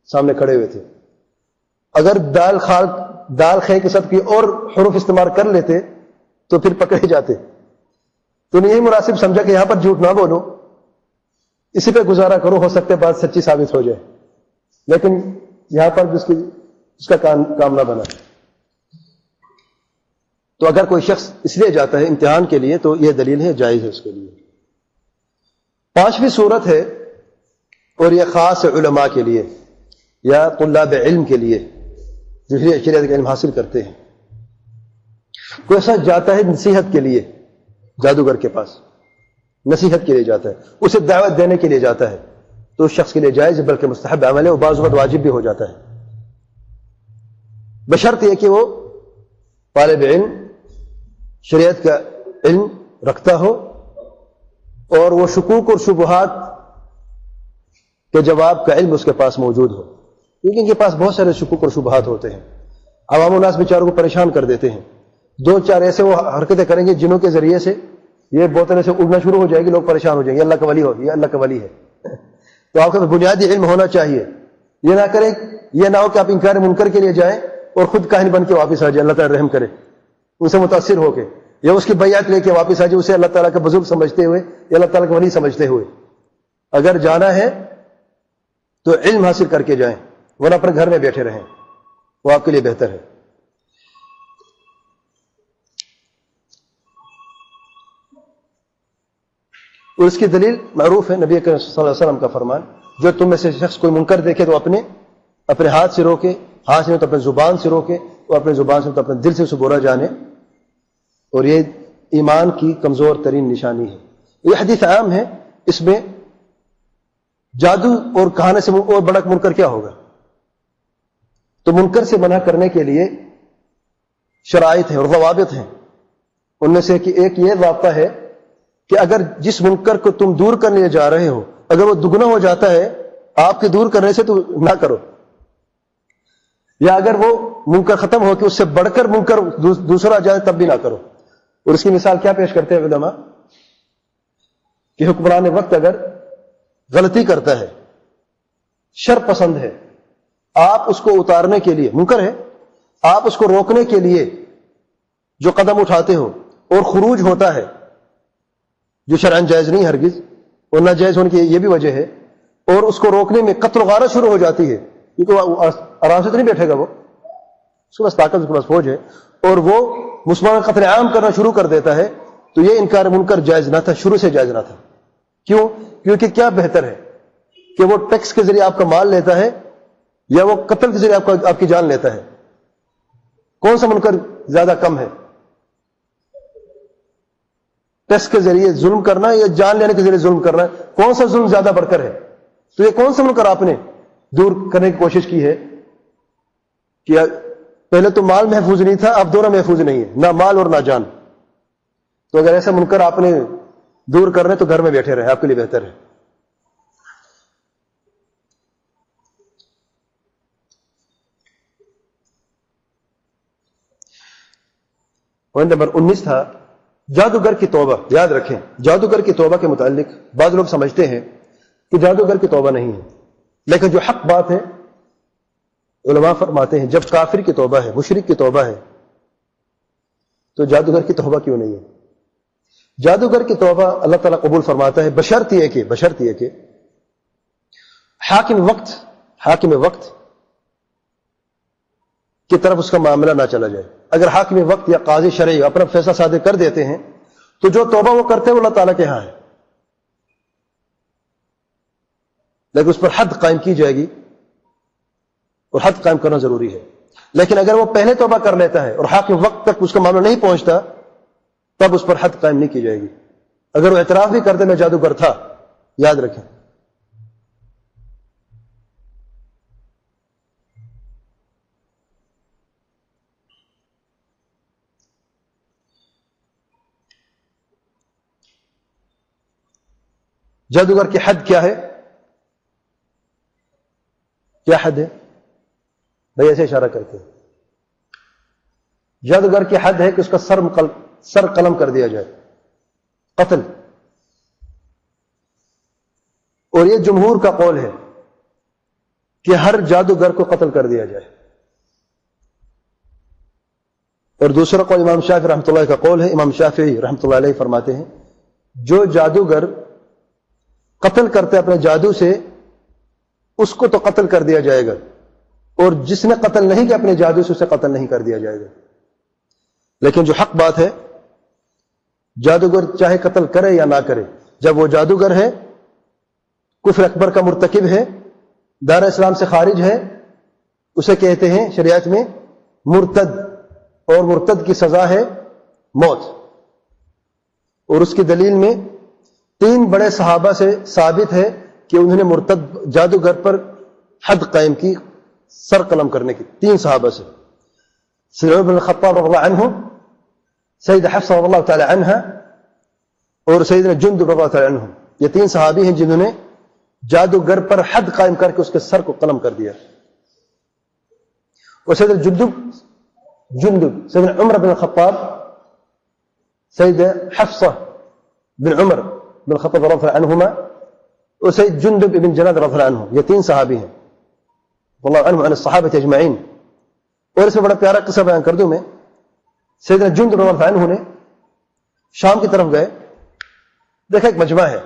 سامنے کھڑے ہوئے تھے۔ اگر دال خے کے ساتھ کوئی اور حروف استعمال کر لیتے تو پھر پکڑے جاتے۔ تو نے یہی مناسب سمجھا کہ یہاں پر جھوٹ نہ بولو، اسی پہ گزارا کرو، ہو سکتا ہے بات سچی ثابت ہو جائے، لیکن یہاں پر اس کا کام نہ بنا۔ تو اگر کوئی شخص اس لیے جاتا ہے امتحان کے لیے تو یہ دلیل ہے، جائز ہے اس کے لیے۔ 5ویں صورت ہے، اور یہ خاص علماء کے لیے یا طلاب علم کے لیے جو شریعت کا علم حاصل کرتے ہیں۔ کوئی ایسا جاتا ہے نصیحت کے لیے جادوگر کے پاس، نصیحت کے لیے جاتا ہے، اسے دعوت دینے کے لیے جاتا ہے، تو اس شخص کے لیے جائز ہے، بلکہ مستحب عمل ہے، اور بعض وقت واجب بھی ہو جاتا ہے، بشرط یہ کہ وہ طالب علم شریعت کا علم رکھتا ہو اور وہ شکوک اور شبہات کے جواب کا علم اس کے پاس موجود ہو، کیونکہ ان کے پاس بہت سارے شکوک اور شبہات ہوتے ہیں۔ عوام الناس بیچاروں کو پریشان کر دیتے ہیں، 2-4 ایسے وہ حرکتیں کریں گے جنہوں کے ذریعے سے یہ بوتلیں سے اڑنا شروع ہو جائے گی، لوگ پریشان ہو جائیں گے، اللہ کا ولی ہو، یہ اللہ کا ولی ہے۔ تو آپ کا بنیادی علم ہونا چاہیے، یہ نہ کریں، یہ نہ ہو کہ آپ انکار منکر کے لیے جائیں اور خود کاہن بن کے واپس آ جائیں، اللہ تعالیٰ رحم کرے، ان سے متاثر ہو کے، یا اس کی بیعت لے کے واپس آ جائے، اسے اللہ تعالیٰ کا بزرگ سمجھتے ہوئے یا اللہ تعالیٰ کا ولی سمجھتے ہوئے۔ اگر جانا ہے تو علم حاصل کر کے جائیں، ورنہ اپنے گھر میں بیٹھے رہیں، وہ آپ کے لیے بہتر ہے۔ اور اس کی دلیل معروف ہے، نبی کریم صلی اللہ علیہ وسلم کا فرمان، جو تم میں سے شخص کوئی منکر دیکھے تو اپنے ہاتھ سے روکے، ہاتھ سے تو اپنے زبان سے روکے، اور اپنے زبان سے تو اپنے دل سے اسے برا جانے، اور یہ ایمان کی کمزور ترین نشانی ہے۔ یہ حدیث عام ہے، اس میں جادو اور کہانے سے اور بڑا منکر کیا ہوگا؟ تو منکر سے منع کرنے کے لیے شرائط ہیں اور ضوابط ہیں، ان میں سے کہ ایک یہ ضابطہ ہے کہ اگر جس منکر کو تم دور کرنے جا رہے ہو اگر وہ دگنا ہو جاتا ہے آپ کے دور کرنے سے تو نہ کرو، یا اگر وہ منکر ختم ہو کہ اس سے بڑھ کر منکر دوسرا جائے تب بھی نہ کرو۔ اور اس کی مثال کیا پیش کرتے ہیں علماء کہ حکمران وقت اگر غلطی کرتا ہے، شر پسند ہے، آپ اس کو اتارنے کے لیے، منکر ہے، آپ اس کو روکنے کے لیے جو قدم اٹھاتے ہو اور خروج ہوتا ہے جو شرعاً جائز نہیں ہرگز، اور ناجائز ہونے کی یہ بھی وجہ ہے، اور اس کو روکنے میں قتل و غارت شروع ہو جاتی ہے، کیونکہ وہ آرام سے تو نہیں بیٹھے گا، وہ اس کے پاس طاقت، اس کے پاس فوج ہے، اور وہ مسلمان قتل عام کرنا شروع کر دیتا ہے، تو یہ انکار منکر جائز نہ تھا، شروع سے جائز نہ تھا۔ کیوں؟ کیونکہ کیا بہتر ہے کہ وہ ٹیکس کے ذریعے آپ کا مال لیتا ہے یا وہ قتل کے ذریعے آپ کی جان لیتا ہے؟ کون سا منکر زیادہ کم ہے؟ ٹیکس کے ذریعے ظلم کرنا یا جان لینے کے ذریعے ظلم کرنا، کون سا ظلم زیادہ بڑھ کر ہے؟ تو یہ کون سا منکر آپ نے دور کرنے کی کوشش کی ہے کہ پہلے تو مال محفوظ نہیں تھا، اب دونوں محفوظ نہیں ہے، نہ مال اور نہ جان۔ تو اگر ایسا منکر آپ نے دور کر رہے تو گھر میں بیٹھے رہے، آپ کے لیے بہتر ہے۔ پوائنٹ نمبر 19 تھا جادوگر کی توبہ، یاد رکھیں جادوگر کی توبہ کے متعلق بعض لوگ سمجھتے ہیں کہ جادوگر کی توبہ نہیں ہے، لیکن جو حق بات ہے علماء فرماتے ہیں جب کافر کی توبہ ہے، مشرک کی توبہ ہے، تو جادوگر کی توبہ کیوں نہیں ہے؟ جادوگر کی توبہ اللہ تعالیٰ قبول فرماتا ہے بشرط یہ کہ حاکم وقت کی طرف اس کا معاملہ نہ چلا جائے۔ اگر حاکم وقت یا قاضی شرعی اپنا فیصلہ صادر کر دیتے ہیں تو جو توبہ وہ کرتے ہیں وہ اللہ تعالیٰ کے ہاں ہے، لیکن اس پر حد قائم کی جائے گی، اور حد قائم کرنا ضروری ہے۔ لیکن اگر وہ پہلے توبہ کر لیتا ہے اور حاکم وقت تک اس کا معاملہ نہیں پہنچتا، تب اس پر حد قائم نہیں کی جائے گی۔ اگر وہ اعتراف بھی کرتے میں جادوگر تھا، یاد رکھیں جادوگر کی حد کیا ہے؟ کیا حد ہے بھائی؟ ایسے اشارہ کرتے ہیں جادوگر کی حد ہے کہ اس کا سر قلم کر دیا جائے، قتل۔ اور یہ جمہور کا قول ہے کہ ہر جادوگر کو قتل کر دیا جائے، اور دوسرا قول امام شافعی رحمۃ اللہ کا قول ہے۔ امام شافعی رحمۃ اللہ علیہ فرماتے ہیں جو جادوگر قتل کرتے اپنے جادو سے اس کو تو قتل کر دیا جائے گا، اور جس نے قتل نہیں کیا اپنے جادو سے اسے قتل نہیں کر دیا جائے گا۔ لیکن جو حق بات ہے جادوگر چاہے قتل کرے یا نہ کرے، جب وہ جادوگر ہے، کفر اکبر کا مرتکب ہے، دار اسلام سے خارج ہے، اسے کہتے ہیں شریعت میں مرتد، اور مرتد کی سزا ہے موت۔ اور اس کی دلیل میں 3 بڑے صحابہ سے ثابت ہے کہ انہوں نے مرتد جادوگر پر حد قائم کی سر قلم کرنے کی، 3 صحابہ سے، سید عمر بن الخطاب رضی اللہ عنہ، سید حفصہ رضی اللہ تعالی عنہ، اور سیدنا جندب رضی اللہ تعالی عنہ۔ یہ 3 صحابی ہیں جنہوں نے جادوگر پر حد قائم کر کے اس کے سر کو قلم کر دیا۔ اور سیدنا جندب، سیدنا عمر بن الخطاب، سید حفصہ بن عمر بن الخطاب رضی اللہ عنہما، اور سید جندب بن جناد رضی اللہ عنہ، یہ 3 صحابی ہیں رضی اللہ عنہم عن الصحابہ اجمعین۔ اور اس میں بڑا پیارا قصہ بیان کر دوں میں، سیدنا جندب رضی اللہ عنہ نے شام کی طرف گئے، دیکھا ایک مجمع ہے،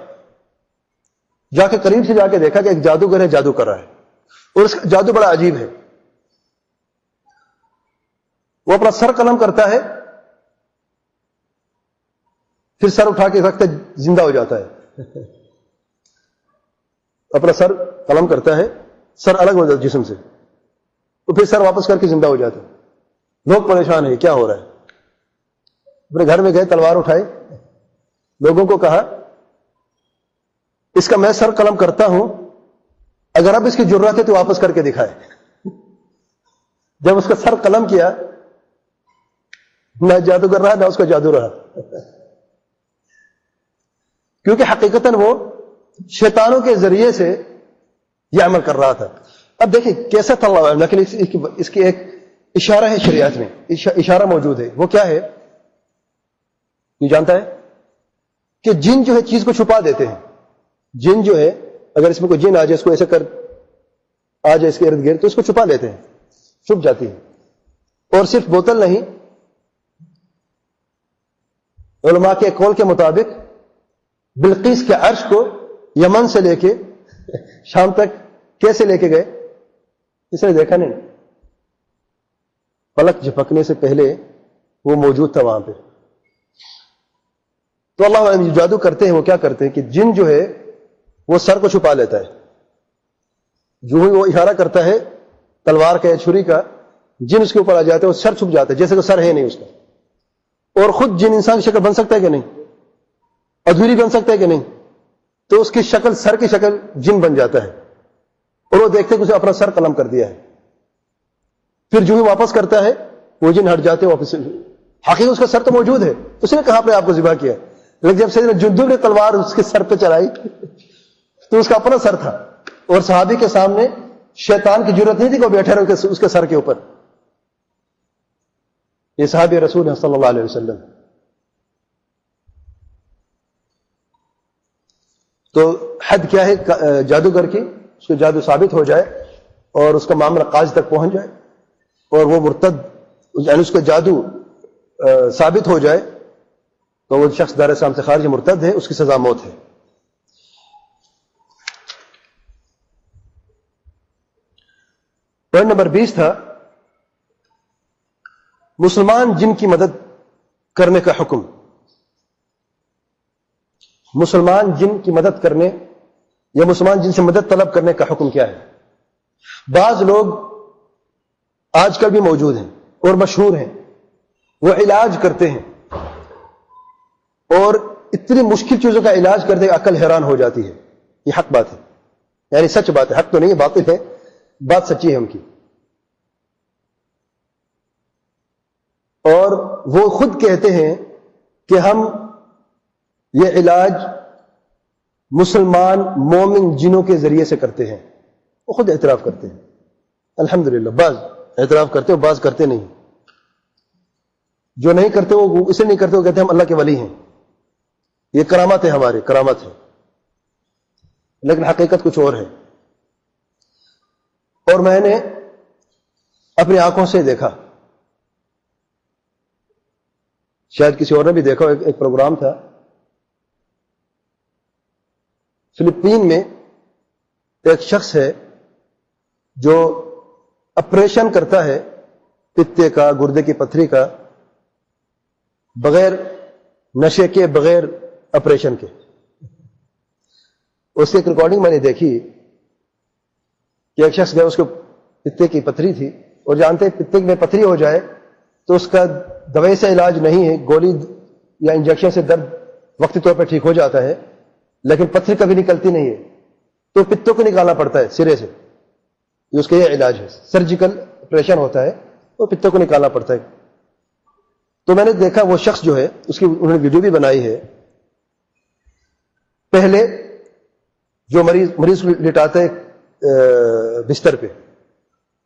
جا کے قریب سے جا کے دیکھا کہ ایک جادوگر ہے، جادو کر رہا ہے، اور اس کا جادو بڑا عجیب ہے۔ وہ اپنا سر قلم کرتا ہے، پھر سر اٹھا کے رکھتا ہے، زندہ ہو جاتا ہے۔ اپنا سر قلم کرتا ہے، سر الگ ہو جاتا ہے جسم سے، تو پھر سر واپس کر کے زندہ ہو جاتا ہے۔ لوگ پریشان ہیں، کیا ہو رہا ہے؟ اپنے گھر میں گئے، تلوار اٹھائے، لوگوں کو کہا اس کا میں سر قلم کرتا ہوں، اگر اب اس کی جرات ہے تو واپس کر کے دکھائے۔ جب اس کا سر قلم کیا، نہ جادوگر رہا نہ اس کا جادو رہا، کیونکہ حقیقتاً وہ شیطانوں کے ذریعے سے یہ عمل کر رہا تھا۔ اب دیکھیں کیسا تھا اللہ، لیکن اس کی ایک اشارہ ہے شریعت میں، اشارہ موجود ہے۔ وہ کیا ہے؟ یہ جانتا ہے کہ جن جو ہے چیز کو چھپا دیتے ہیں۔ جن جو ہے، اگر اس میں کوئی جن آ جائے، اس کو ایسے کر آ جائے اس کے ارد گرد، تو اس کو چھپا لیتے ہیں، چھپ جاتی ہے۔ اور صرف بوتل نہیں، علماء کے قول کے مطابق بلقیس کے عرش کو یمن سے لے کے شام تک کیسے لے کے گئے؟ اس نے دیکھا نہیں، پلک جھپکنے سے پہلے وہ موجود تھا وہاں پہ۔ تو اللہ علیہ جو جادو کرتے ہیں وہ کیا کرتے ہیں کہ جن جو ہے وہ سر کو چھپا لیتا ہے، جو ہی وہ اشارہ کرتا ہے تلوار کا یا چھری کا، جن اس کے اوپر آ جاتا ہے، وہ سر چھپ جاتا ہے، جیسے کہ سر ہے نہیں اس کا۔ اور خود جن انسان کی شکل بن سکتا ہے کہ نہیں؟ ادھوری بن سکتا ہے کہ نہیں؟ تو اس کی شکل، سر کی شکل جن بن جاتا ہے، اور وہ دیکھتے کہ اسے اپنا سر قلم کر دیا ہے۔ پھر جو ہی واپس کرتا ہے وہ جن ہٹ جاتے ہیں واپس۔ حقیقت اس کا سر تو موجود ہے، اس نے کہاں اپنے آپ کو ذبح کیا، لیکن جب سیدنا جندب نے تلوار اس کے سر پہ چلائی تو اس کا اپنا سر تھا، اور صحابی کے سامنے شیطان کی جرت نہیں تھی کہ وہ بیٹھے رہے اس کے سر کے اوپر۔ یہ صحابی رسول ہیں صلی اللہ علیہ وسلم۔ تو حد کیا ہے جادوگر کی، اس کو جادو ثابت ہو جائے اور اس کا معاملہ قاضی تک پہنچ جائے اور وہ مرتد، یعنی اس کا جادو ثابت ہو جائے تو وہ شخص دار اسلام سے خارج مرتد ہے، اس کی سزا موت ہے۔ پوائنٹ نمبر 20 تھا مسلمان جن کی مدد کرنے کا حکم۔ مسلمان جن کی مدد کرنے یا مسلمان جن سے مدد طلب کرنے کا حکم کیا ہے؟ بعض لوگ آج کل بھی موجود ہیں اور مشہور ہیں، وہ علاج کرتے ہیں اور اتنی مشکل چیزوں کا علاج کرتے عقل حیران ہو جاتی ہے۔ یہ حق بات ہے، یعنی سچ بات ہے، حق تو نہیں ہے، باطل ہے، بات سچی ہے ان کی۔ اور وہ خود کہتے ہیں کہ ہم یہ علاج مسلمان مومن جنوں کے ذریعے سے کرتے ہیں، وہ خود اعتراف کرتے ہیں۔ الحمدللہ بعض اعتراف کرتے ہیں، بعض کرتے نہیں۔ جو نہیں کرتے وہ اسے نہیں کرتے، وہ کہتے ہیں ہم اللہ کے ولی ہیں، یہ کرامت ہے، ہماری کرامت ہے، لیکن حقیقت کچھ اور ہے۔ اور میں نے اپنی آنکھوں سے دیکھا، شاید کسی اور نے بھی دیکھا، ایک پروگرام تھا فلپین میں، ایک شخص ہے جو آپریشن کرتا ہے پتے کا، گردے کی پتھری کا، بغیر نشے کے، بغیر آپریشن کے۔ اس کی ایک ریکارڈنگ میں نے دیکھی کہ ایک شخص گیا، اس کو پتے کی پتھری تھی، اور جانتے ہیں پتے میں پتھری ہو جائے تو اس کا دوائی سے علاج نہیں ہے، گولی یا انجیکشن سے درد وقتی طور پر ٹھیک ہو جاتا ہے، لیکن پتھری کبھی نکلتی نہیں ہے، تو پتوں کو نکالنا پڑتا ہے سرے سے، یہ اس کا یہ علاج ہے، سرجیکل آپریشن ہوتا ہے، وہ پتوں کو نکالنا پڑتا ہے۔ تو میں نے دیکھا وہ شخص جو ہے، اس کی انہوں نے ویڈیو بھی بنائی ہے، پہلے جو مریض کو لٹاتا ہے بستر پہ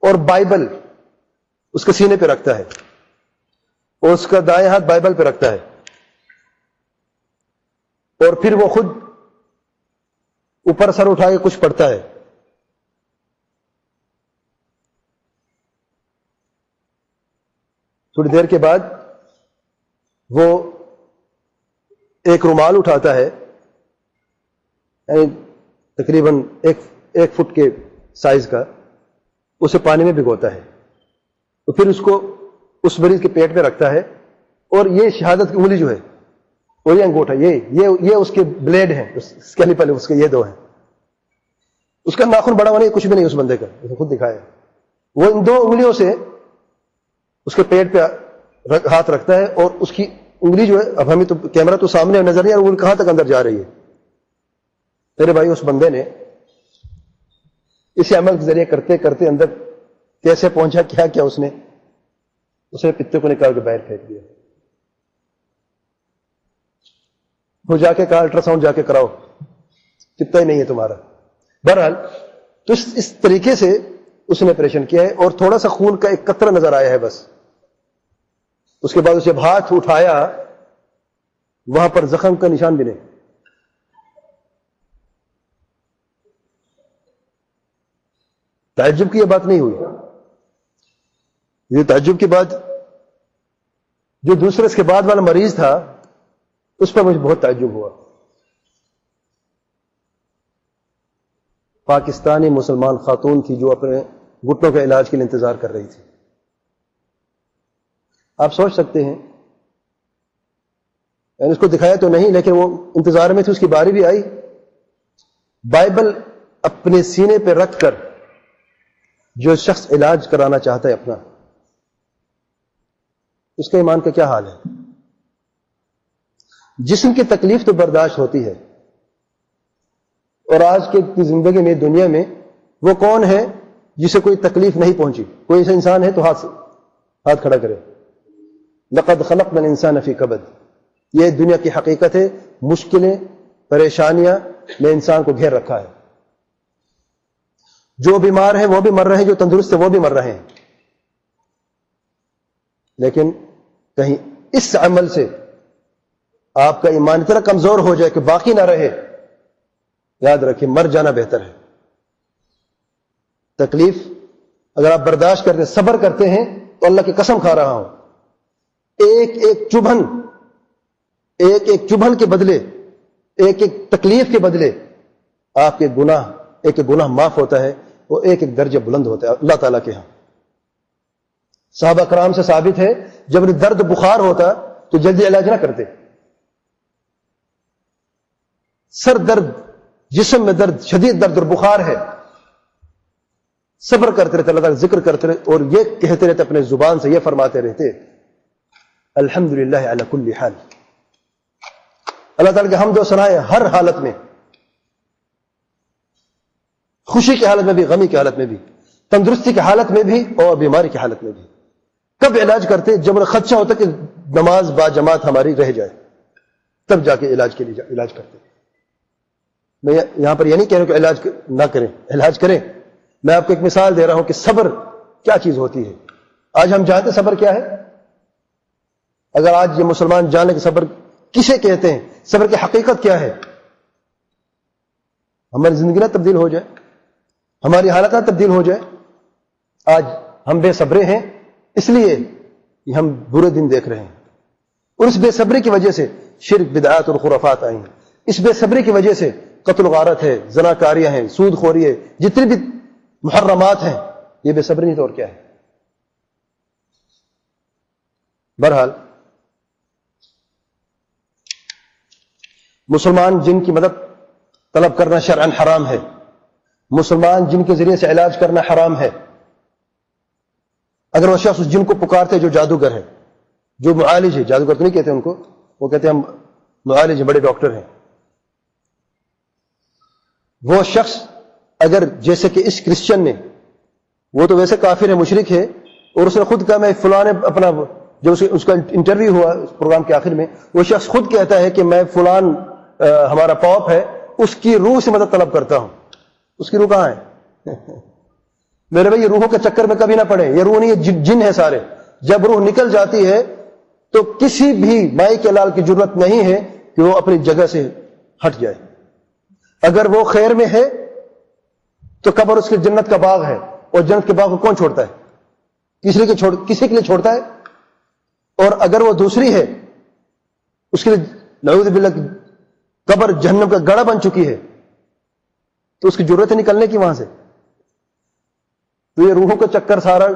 اور بائبل اس کے سینے پہ رکھتا ہے، اور اس کا دائیں ہاتھ بائبل پہ رکھتا ہے، اور پھر وہ خود اوپر سر اٹھا کے کچھ پڑھتا ہے۔ تھوڑی دیر کے بعد وہ ایک رومال اٹھاتا ہے، یعنی تقریباً ایک فٹ کے سائز کا، اسے پانی میں بھگوتا ہے، تو پھر اس کو اس مریض کے پیٹ پہ رکھتا ہے، اور یہ شہادت کی انگلی جو ہے، اور یہ انگوٹھا، یہ اس کے بلیڈ ہیں، اسکیلپل اس کے یہ دو ہیں۔ اس کا ناخن بڑا ہونا کچھ بھی نہیں اس بندے کا، خود دکھایا، وہ ان دو انگلیوں سے اس کے پیٹ پہ ہاتھ رکھتا ہے، اور اس کی انگلی جو ہے، اب ہمیں تو کیمرہ تو سامنے نظر نہیں آ رہا، وہ کہاں تک اندر جا رہی ہے۔ میرے بھائی اس بندے نے اسی عمل کے ذریعے کرتے کرتے اندر کیسے پہنچا، کیا اس نے پتے کو نکال کے باہر پھینک دیا۔ وہ جا کے کہا الٹرا ساؤنڈ جا کے کراؤ، پتا ہی نہیں ہے تمہارا۔ بہرحال تو اس طریقے سے اس نے آپریشن کیا ہے، اور تھوڑا سا خون کا ایک قطرہ نظر آیا ہے بس۔ اس کے بعد اسے جب ہاتھ اٹھایا، وہاں پر زخم کا نشان بھی نہیں۔ تعجب کی یہ بات نہیں ہوئی، یہ تعجب کی بات جو دوسرے اس کے بعد والا مریض تھا، اس پر مجھے بہت تعجب ہوا۔ پاکستانی مسلمان خاتون تھی جو اپنے گھٹنوں کے علاج کے لیے انتظار کر رہی تھی۔ آپ سوچ سکتے ہیں، یعنی اس کو دکھایا تو نہیں، لیکن وہ انتظار میں تھی، اس کی باری بھی آئی، بائبل اپنے سینے پہ رکھ کر جو شخص علاج کرانا چاہتا ہے اپنا، اس کے ایمان کا کیا حال ہے؟ جسم کی تکلیف تو برداشت ہوتی ہے، اور آج کی زندگی میں، دنیا میں، وہ کون ہے جسے کوئی تکلیف نہیں پہنچی؟ کوئی ایسا انسان ہے تو ہاتھ کھڑا کرے۔ لقد خلقنا الانسان فی کبد، یہ دنیا کی حقیقت ہے، مشکلیں، پریشانیاں نے انسان کو گھیر رکھا ہے۔ جو بیمار ہیں وہ بھی مر رہے ہیں، جو تندرست ہیں وہ بھی مر رہے ہیں، لیکن کہیں اس عمل سے آپ کا ایمان اتنا کمزور ہو جائے کہ باقی نہ رہے یاد رکھیں مر جانا بہتر ہے. تکلیف اگر آپ برداشت کرتے صبر کرتے ہیں تو اللہ کی قسم کھا رہا ہوں ایک ایک چبھن کے بدلے ایک ایک تکلیف کے بدلے آپ کے گناہ ایک گناہ معاف ہوتا ہے, وہ ایک ایک درجہ بلند ہوتا ہے اللہ تعالیٰ کے ہاں. صحابہ کرام سے ثابت ہے جب انہیں درد بخار ہوتا تو جلدی علاج نہ کرتے. سر درد, جسم میں درد, شدید درد اور بخار ہے, صبر کرتے رہتے, اللہ تعالیٰ ذکر کرتے رہتے اور یہ کہتے رہتے اپنے زبان سے, یہ فرماتے رہتے الحمدللہ علی کل حال. اللہ تعالیٰ کے حمد و ثنا ہے ہر حالت میں, خوشی کی حالت میں بھی, غمی کی حالت میں بھی, تندرستی کی حالت میں بھی اور بیماری کی حالت میں بھی. کب علاج کرتے جب انہیں خدشہ ہوتا کہ نماز با جماعت ہماری رہ جائے, تب جا کے علاج کرتے. میں یہاں پر یہ نہیں کہہ رہا کہ علاج نہ کریں, علاج کریں. میں آپ کو ایک مثال دے رہا ہوں کہ صبر کیا چیز ہوتی ہے. آج ہم جانتے صبر کیا ہے. اگر آج یہ مسلمان جانے کہ صبر کسے کہتے ہیں, صبر کی حقیقت کیا ہے, ہماری زندگی نہ تبدیل ہو جائے, ہماری حالت نہ تبدیل ہو جائے. آج ہم بے صبرے ہیں اس لیے ہم برے دن دیکھ رہے ہیں, اور اس بے صبری کی وجہ سے شرک بدعات اور خرافات آئی ہیں. اس بے صبری کی وجہ سے قتل و غارت ہے, زناکاریاں ہیں, سود خوری ہے, جتنی بھی محرمات ہیں, یہ بے صبری نہیں تو اور کیا ہے. بہرحال مسلمان جن کی مدد طلب کرنا شرعاً حرام ہے, مسلمان جن کے ذریعے سے علاج کرنا حرام ہے. اگر وہ شخص جن کو پکارتے جو جادوگر ہے, جو معالج ہے, جادوگر تو نہیں کہتے ان کو, وہ کہتے ہیں ہم معالج ہیں, بڑے ڈاکٹر ہیں, وہ شخص اگر جیسے کہ اس کرسچن نے, وہ تو ویسے کافر ہے, مشرک ہے, اور اس نے خود کہا میں فلاں نے اپنا جو اس کا انٹرویو ہوا اس پروگرام کے آخر میں, وہ شخص خود کہتا ہے کہ میں فلان ہمارا پاپ ہے اس کی روح سے مدد طلب کرتا ہوں. اس کی روح کہاں ہے؟ میرے بھائی یہ روحوں کے چکر میں کبھی نہ پڑے, یہ روح نہیں, یہ جن ہے سارے. جب روح نکل جاتی ہے تو کسی بھی مائی کے لال کی ضرورت نہیں ہے کہ وہ اپنی جگہ سے ہٹ جائے. اگر وہ خیر میں ہے تو قبر اس کی جنت کا باغ ہے, اور جنت کے باغ کو کون چھوڑتا ہے؟ کسی کے لیے چھوڑتا ہے. اور اگر وہ دوسری ہے, اس کے لیے نعوذ باللہ قبر جہنم کا گڑھا بن چکی ہے, تو اس کی ضرورت ہے نکلنے کی وہاں سے. تو یہ روحوں کا چکر سارا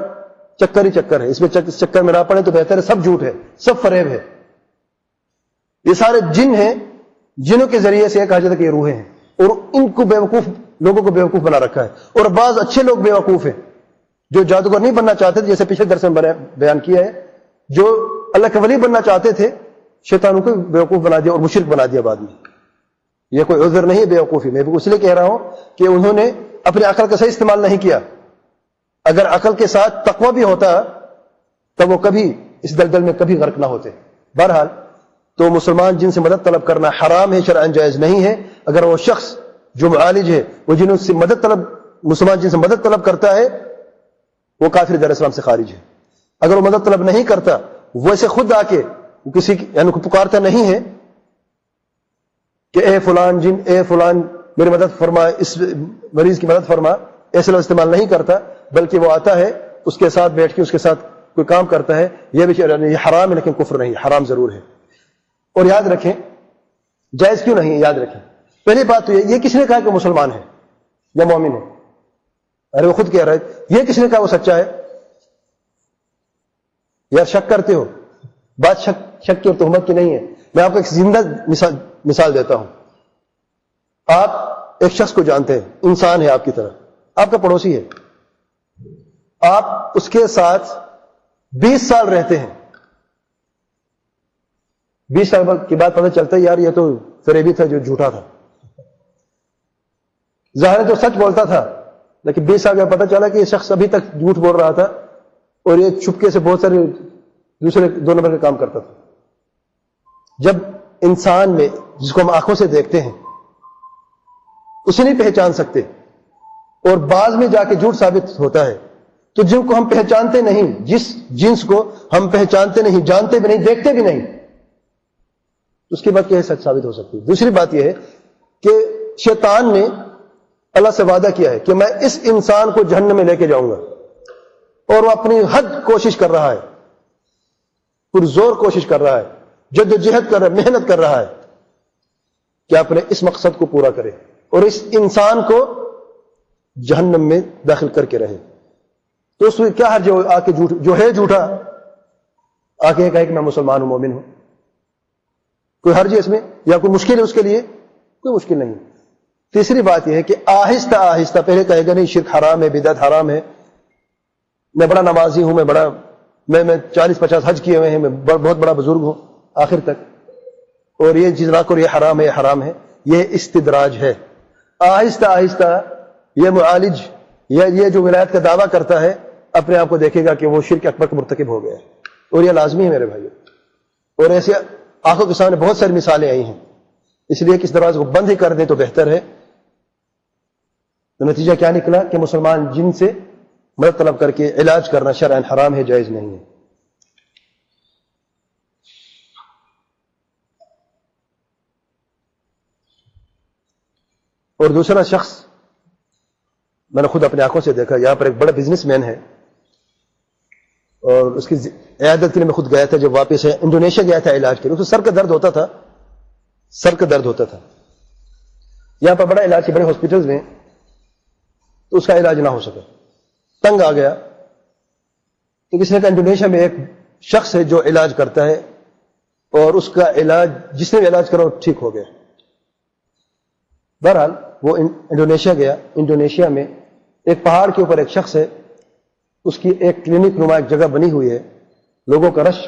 چکر ہی چکر ہے. اس میں چکر میں نہ پڑے تو بہتر ہے. سب جھوٹ ہے, سب فریب ہے. یہ سارے جن ہیں, جنوں کے ذریعے سے کہا جاتا ہے کہ یہ روحیں ہیں, اور ان کو بیوقوف لوگوں کو بیوقوف بنا رکھا ہے. اور بعض اچھے لوگ بیوقوف ہیں جو جادوگر نہیں بننا چاہتے تھے, جیسے پچھلے درس میں بیان کیا ہے, جو اللہ کے ولی بننا چاہتے تھے شیطان کو بیوقوف بنا دیا اور مشرک بنا دیا بعد میں. یہ کوئی عذر نہیں ہے بیوقوفی. میں بھی اس لیے کہہ رہا ہوں کہ انہوں نے اپنی عقل کا صحیح استعمال نہیں کیا. اگر عقل کے ساتھ تقوی بھی ہوتا تب وہ کبھی اس دلدل میں کبھی غرق نہ ہوتے. بہرحال تو مسلمان جن سے مدد طلب کرنا حرام ہے, شرعاً جائز نہیں ہے. اگر وہ شخص جو معالج ہے وہ جن سے مدد طلب مسلمان جن سے مدد طلب کرتا ہے وہ کافر دار اسلام سے خارج ہے. اگر وہ مدد طلب نہیں کرتا, ویسے خود آ کے کسی یعنی کو پکارتا نہیں ہے کہ اے فلان جن, اے فلان میری مدد فرما, اس مریض کی مدد فرما, ایسے لفظ استعمال نہیں کرتا, بلکہ وہ آتا ہے اس کے ساتھ بیٹھ کے اس کے ساتھ کوئی کام کرتا ہے. یہ بھی یہ حرام ہے لیکن کفر نہیں, حرام ضرور ہے. اور یاد رکھیں جائز کیوں نہیں ہے, یاد رکھیں پہلی بات تو یہ کس نے کہا کہ مسلمان ہے یا مومن ہے؟ ارے وہ خود کہہ رہا ہے. یہ کس نے کہا وہ سچا ہے؟ یار شک کرتے ہو, بات شک کی اور تہمت کی نہیں ہے. میں آپ کو ایک زندہ مثال دیتا ہوں. آپ ایک شخص کو جانتے ہیں, انسان ہے آپ کی طرح, آپ کا پڑوسی ہے, آپ اس کے ساتھ 20 سال رہتے ہیں. 20 سال کے بعد پتہ چلتا ہے یار یہ تو فریبی تھا, جو جھوٹا تھا. ظاہر تو سچ بولتا تھا, لیکن 20 سال کے بعد پتہ چلا کہ یہ شخص ابھی تک جھوٹ بول رہا تھا اور یہ چھپکے سے بہت سارے دوسرے 2 نمبر کے کام کرتا تھا. جب انسان میں جس کو ہم آنکھوں سے دیکھتے ہیں اسے نہیں پہچان سکتے, اور بعض میں جا کے جھوٹ ثابت ہوتا ہے. تو جن کو ہم پہچانتے نہیں, جس جنس کو ہم پہچانتے نہیں, جانتے بھی نہیں, دیکھتے بھی نہیں, اس کے بعد کیا سچ ثابت ہو سکتی ہے. دوسری بات یہ ہے کہ شیطان نے اللہ سے وعدہ کیا ہے کہ میں اس انسان کو جہنم میں لے کے جاؤں گا، اور وہ اپنی حد کوشش کر رہا ہے، پرزور کوشش کر رہا ہے، جد و جہد کر رہا ہے، محنت کر رہا ہے کہ اپنے اس مقصد کو پورا کرے اور اس انسان کو جہنم میں داخل کر کے رہے. تو اس میں کیا حرج ہے آ کے جو ہے جھوٹا آ کے کہے کہ میں مسلمان ہوں، مومن ہوں؟ کوئی حرج ہے اس میں یا کوئی مشکل ہے اس کے لیے؟ کوئی مشکل نہیں. تیسری بات یہ ہے کہ آہستہ آہستہ، پہلے کہے گا نہیں شرک حرام ہے، بدعت حرام ہے، میں بڑا نمازی ہوں، میں 40-50 حج کیے ہوئے ہیں، میں بہت بڑا بزرگ ہوں، آخر تک اور یہ چیز نہ کرو، یہ حرام ہے، یہ حرام ہے. یہ استدراج ہے. آہستہ آہستہ یہ معالج یا یہ جو ولایت کا دعویٰ کرتا ہے اپنے آپ کو دیکھے گا کہ وہ شرک اکبر کا مرتکب ہو گیا ہے، اور یہ لازمی ہے میرے بھائیو. اور ایسے آنکھوں کے سامنے بہت ساری مثالیں آئی ہیں، اس لیے کہ اس دروازے کو بند ہی کر دیں تو بہتر ہے. تو نتیجہ کیا نکلا کہ مسلمان جن سے مدد طلب کر کے علاج کرنا شرعاً حرام ہے، جائز نہیں ہے. اور دوسرا شخص میں نے خود اپنے آنکھوں سے دیکھا، یہاں پر ایک بڑا بزنس مین ہے، اور اس کی عیادت کے لیے میں خود گیا تھا. جب واپس ہے انڈونیشیا گیا تھا علاج کے لیے، اس کو سر کا درد ہوتا تھا، سر کا درد ہوتا تھا. یہاں پر بڑا علاج کے بڑے ہاسپٹلز میں، تو اس کا علاج نہ ہو سکا، تنگ آ گیا. تو کسی نے کہا انڈونیشیا میں ایک شخص ہے جو علاج کرتا ہے، اور اس کا علاج جس نے علاج کرا وہ ٹھیک ہو گیا. بہرحال وہ انڈونیشیا گیا. انڈونیشیا میں ایک پہاڑ کے اوپر ایک شخص ہے، اس کی ایک کلینک نما ایک جگہ بنی ہوئی ہے، لوگوں کا رش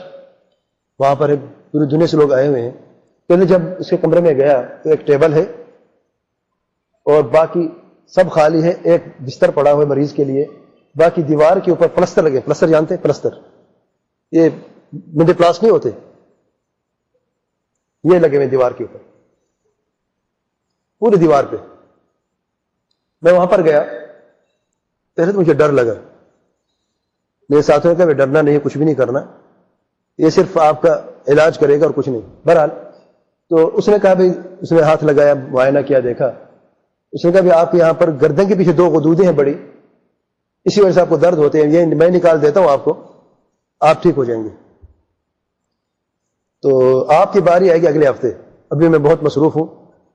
وہاں پر ہے، پوری دنیا سے لوگ آئے ہوئے ہیں. پہلے جب اس کے کمرے میں گیا تو ایک ٹیبل ہے اور باقی سب خالی ہے، ایک بستر پڑا ہوا ہے مریض کے لیے، باقی دیوار کے اوپر پلستر لگے. پلستر جانتے ہیں؟ پلستر یہ منڈے پلاس نہیں ہوتے، یہ لگے ہوئے دیوار کے اوپر، پوری دیوار پہ. میں وہاں پر گیا، پہلے تو مجھے ڈر لگا. میرے ساتھیوں نے کہا ڈرنا نہیں ہے، کچھ بھی نہیں کرنا، یہ صرف آپ کا علاج کرے گا اور کچھ نہیں. بہرحال تو اس نے کہا بھائی، اس نے ہاتھ لگایا، معائنہ کیا، دیکھا. اس نے کہا بھائی آپ یہاں پر گردن کے پیچھے 2 غدودیں ہیں بڑی، اسی وجہ سے آپ کو درد ہوتے ہیں، یہ میں نکال دیتا ہوں آپ کو، آپ ٹھیک ہو جائیں گے. تو آپ کی باری آئے گی اگلے ہفتے، ابھی میں بہت مصروف ہوں،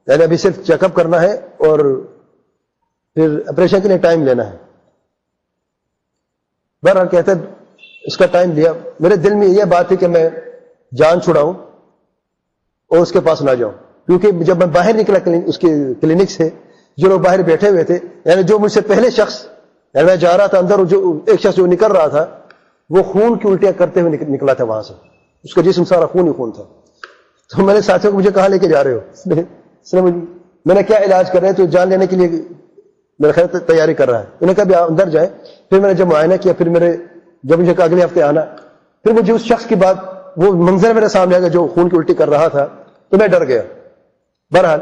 یعنی ابھی صرف چیک اپ کرنا ہے اور پھر آپریشن کے لیے ٹائم لینا ہے. بہرحال کہتے اس کا ٹائم لیا. میرے دل میں یہ بات تھی کہ میں جان چھڑاؤں اور اس کے پاس نہ جاؤں، کیونکہ جب میں باہر نکلا اس کی کلینک سے، جو لوگ باہر بیٹھے ہوئے تھے، یعنی جو مجھ سے پہلے شخص، یعنی میں جا رہا تھا اندر، جو ایک شخص جو نکل رہا تھا وہ خون کی الٹیاں کرتے ہوئے نکلا تھا وہاں سے، اس کا جسم سارا خون ہی خون تھا. تو میں نے ساتھیوں کو مجھے کہاں لے کے جا رہے ہو؟ میں نے کیا علاج کر رہے ہیں؟ تو جان لینے کے لیے میرا خیال تیاری کر رہا ہے. انہوں نے کہا بھی اندر جائے. پھر میں نے جب معائنہ کیا، پھر جب مجھے کہا اگلے ہفتے آنا، پھر مجھے اس شخص کی بات، وہ منظر میرے سامنے آ گیا جو خون کی الٹی کر رہا تھا، تو میں ڈر گیا. بہرحال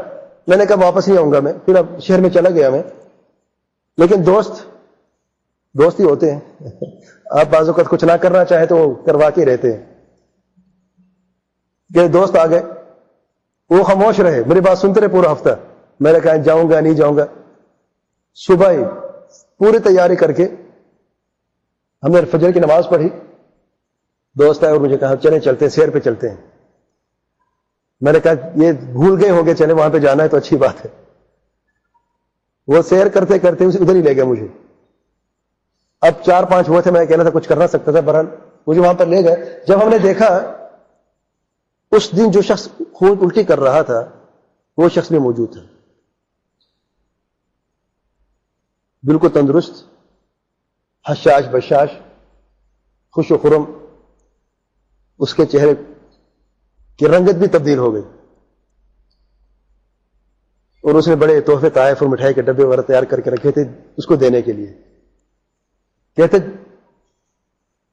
میں نے کہا واپس نہیں آؤں گا میں، پھر اب شہر میں چلا گیا میں. لیکن دوست ہی ہوتے ہیں، آپ بعض اوقات کچھ نہ کرنا چاہے تو وہ کروا کے رہتے ہیں. کہ دوست آ گئے، وہ خاموش رہے، میری بات سنتے رہے پورا ہفتہ. میں نے کہا جاؤں گا نہیں جاؤں گا. صبح ہی پوری تیاری کر کے ہم نے فجر کی نماز پڑھی. دوست آئے اور مجھے کہا چلیں چلتے ہیں، سیر پہ چلتے ہیں. میں نے کہا یہ بھول گئے ہوں گے، چلے وہاں پہ جانا ہے تو اچھی بات ہے. وہ سیر کرتے کرتے ادھر ہی لے گیا مجھے. اب 4-5 وہ تھے، میں اکیلا تھا، کچھ کرنا سکتا تھا. بہرحال مجھے وہاں پر لے گئے. جب ہم نے دیکھا اس دن جو شخص خون الٹی کر رہا تھا وہ شخص بھی موجود تھا، بالکل تندرست، حشاش بشاش، خوش و خرم. اس کے چہرے کی رنگت بھی تبدیل ہو گئی. اور اس نے بڑے تحفے تحائف اور مٹھائی کے ڈبے وغیرہ تیار کر کے رکھے تھے اس کو دینے کے لیے. کہتے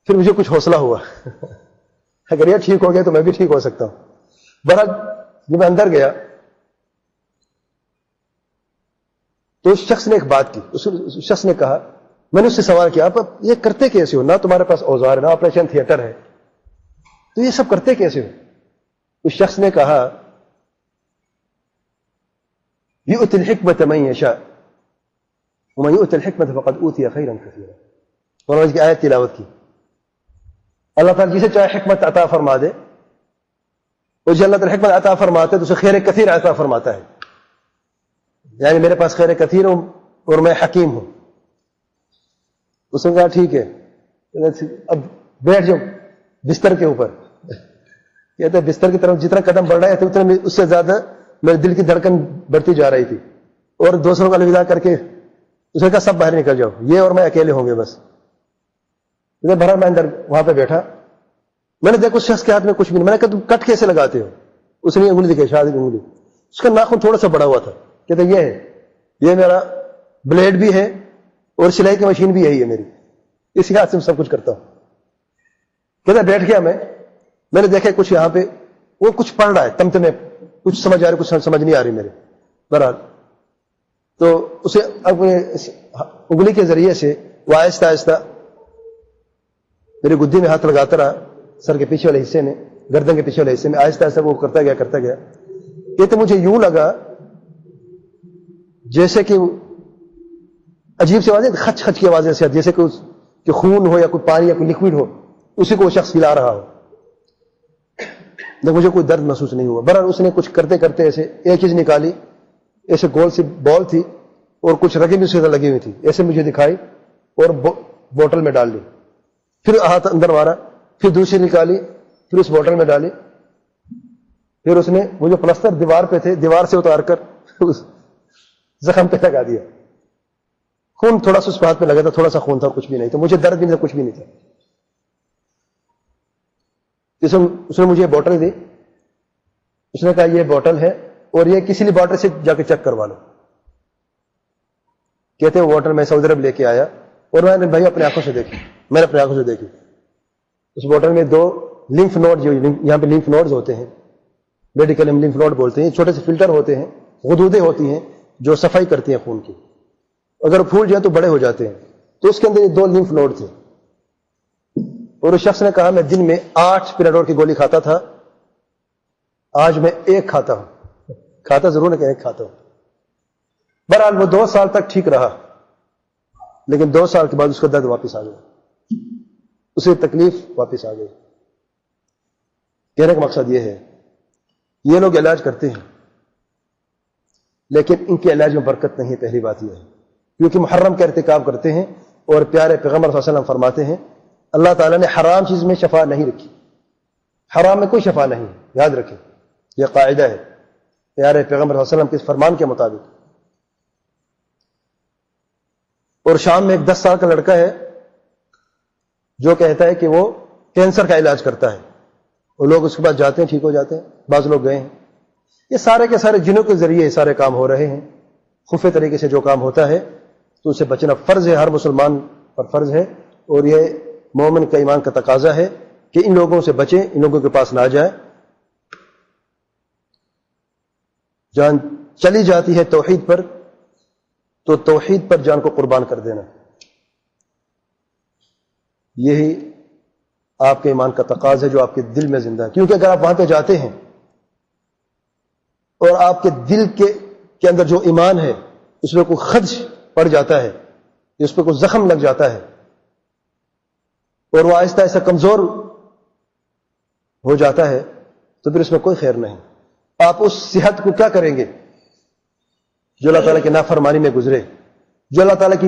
پھر مجھے کچھ حوصلہ ہوا اگر یہ ٹھیک ہو گیا تو میں بھی ٹھیک ہو سکتا ہوں. بہرحال جب میں اندر گیا تو اس شخص نے ایک بات کی. اس شخص نے کہا، میں نے اس سے سوال کیا آپ یہ کرتے کیسے ہو؟ نہ تمہارے پاس اوزار ہے، نہ آپریشن تھیٹر ہے، تو یہ سب کرتے کیسے ہو؟ اس شخص نے کہا یؤتی الحکمت من یشاء ومن یؤت الحکمت فقد اوتی خیرا کثیرا. قرآن کی آیت تلاوت کی. اللہ تعالیٰ جسے چاہے حکمت عطا فرما دے، اور جب اللہ تعالیٰ حکمت عطا فرماتا ہے تو اسے خیر کثیر عطا فرماتا ہے. یعنی میرے پاس خیر کثیر ہوں اور میں حکیم ہوں. اس نے کہا ٹھیک ہے، اب بیٹھ جاؤ بستر کے اوپر. کہتے ہیں بستر کی طرف جتنا قدم بڑھ رہا ہے اتنا اس سے زیادہ میرے دل کی دھڑکن بڑھتی جا رہی تھی. اور دوسروں کا الوداع کر کے اس نے کہا سب باہر نکل جاؤ، یہ اور میں اکیلے ہوں گے بس. بھرا میں اندر وہاں پہ بیٹھا. میں نے دیکھا اس شخص کے ہاتھ میں کچھ بھی نہیں. میں نے کہا تم کٹ کیسے لگاتے ہو؟ اس نے انگلی دکھائی، شاید انگلی. اس کا ناخن تھوڑا سا بڑا ہوا تھا. کہتے یہ ہے، یہ میرا بلیڈ بھی ہے اور سلائی کی مشین بھی یہی ہے میری، اسی ہاتھ سے میں سب کچھ کرتا ہوں. کہتا بیٹھ گیا میں نے دیکھا کچھ یہاں پہ وہ کچھ پڑھ رہا ہے تمتمے، کچھ سمجھ آ رہی کچھ سمجھ نہیں آ رہی میرے. بہرحال تو اسے اپنے انگلی کے ذریعے سے وہ آہستہ آہستہ میری گدی میں ہاتھ لگاتا رہا، سر کے پیچھے والے حصے میں، گردن کے پیچھے والے حصے میں. آہستہ آہستہ وہ کرتا گیا. کہتے مجھے یوں لگا جیسے کہ عجیب سی آوازیں، خچ خچ کی آوازیں سے، جیسے کہ خون ہو یا کوئی پانی یا کوئی لکوڈ ہو، اسی کو وہ شخص پلا رہا ہو. لیکن مجھے کوئی درد محسوس نہیں ہوا. بہرحال اس نے کچھ کرتے کرتے ایسے ایک چیز نکالی، ایسے گول سی بال تھی اور کچھ رگیں بھی اس کے لگی ہوئی تھی، ایسے مجھے دکھائی اور بوٹل میں ڈال لی. پھر ہاتھ اندر مارا، پھر دوسری نکالی، پھر اس بوٹل میں ڈالی. پھر اس نے وہ جو پلستر دیوار پہ تھے دیوار سے اتار کر اس زخم پہ لگا دیا. خون تھوڑا سا اس ہاتھ پہ لگا تھا، تھوڑا سا خون تھا، کچھ بھی نہیں تھا. مجھے درد بھی نہیں تھا، کچھ بھی نہیں تھا. اس نے مجھے بوٹل دی. اس نے کہا یہ بوٹل ہے اور یہ کسی لیبارٹری سے جا کے چیک کروا لو. کہتے وہ بوٹل میں سعودی عرب لے کے آیا اور میں نے بھائی اپنے آنکھوں سے دیکھی. میں نے اپنے آنکھوں سے دیکھی. اس بوٹل میں 2 لمف نوڈ، جو یہاں پہ لمف نوڈز ہوتے ہیں، میڈیکل میں لمف نوڈ بولتے ہیں، چھوٹے سے فلٹر ہوتے ہیں، غدودیں ہوتی ہیں جو صفائی کرتی ہیں خون کی. اگر پھول جائیں تو بڑے ہو جاتے ہیں. تو اس کے اندر یہ 2 لمف نوڈ تھے. اور اس شخص نے کہا میں دن میں 8 پیراڈور کی گولی کھاتا تھا، آج میں 1 کھاتا ہوں. کھاتا ضرور ہے کہ 1 کھاتا ہوں. بہرحال وہ 2 سال تک ٹھیک رہا، لیکن 2 سال کے بعد اس کا درد واپس آ گیا، اسے تکلیف واپس آ گئی. کہنے کا مقصد یہ ہے یہ لوگ علاج کرتے ہیں لیکن ان کے علاج میں برکت نہیں ہے. پہلی بات یہ ہے کیونکہ محرم کا ارتکاب کرتے ہیں، اور پیارے پیغمبر صلی اللہ علیہ وسلم فرماتے ہیں اللہ تعالیٰ نے حرام چیز میں شفا نہیں رکھی. حرام میں کوئی شفا نہیں، یاد رکھیں یہ قاعدہ ہے پیارے پیغمبر صلی اللہ علیہ وسلم کے فرمان کے مطابق. اور شام میں ایک 10 سال کا لڑکا ہے جو کہتا ہے کہ وہ کینسر کا علاج کرتا ہے، وہ لوگ اس کے بعد جاتے ہیں ٹھیک ہو جاتے ہیں. بعض لوگ گئے ہیں. یہ سارے کے سارے جنوں کے ذریعے سارے کام ہو رہے ہیں. خفیہ طریقے سے جو کام ہوتا ہے تو اسے بچنا فرض ہے، ہر مسلمان پر فرض ہے. اور یہ مومن کا ایمان کا تقاضا ہے کہ ان لوگوں سے بچیں، ان لوگوں کے پاس نہ جائیں. جان چلی جاتی ہے توحید پر تو توحید پر جان کو قربان کر دینا. یہی آپ کے ایمان کا تقاضا ہے جو آپ کے دل میں زندہ ہے. کیونکہ اگر آپ وہاں پہ جاتے ہیں اور آپ کے دل کے اندر جو ایمان ہے اس میں کوئی خدش پڑ جاتا ہے، اس پہ کوئی زخم لگ جاتا ہے اور وہ آہستہ آہستہ کمزور ہو جاتا ہے تو پھر اس میں کوئی خیر نہیں. آپ اس صحت کو کیا کریں گے جو اللہ تعالیٰ کی نافرمانی میں گزرے، جو اللہ تعالیٰ کی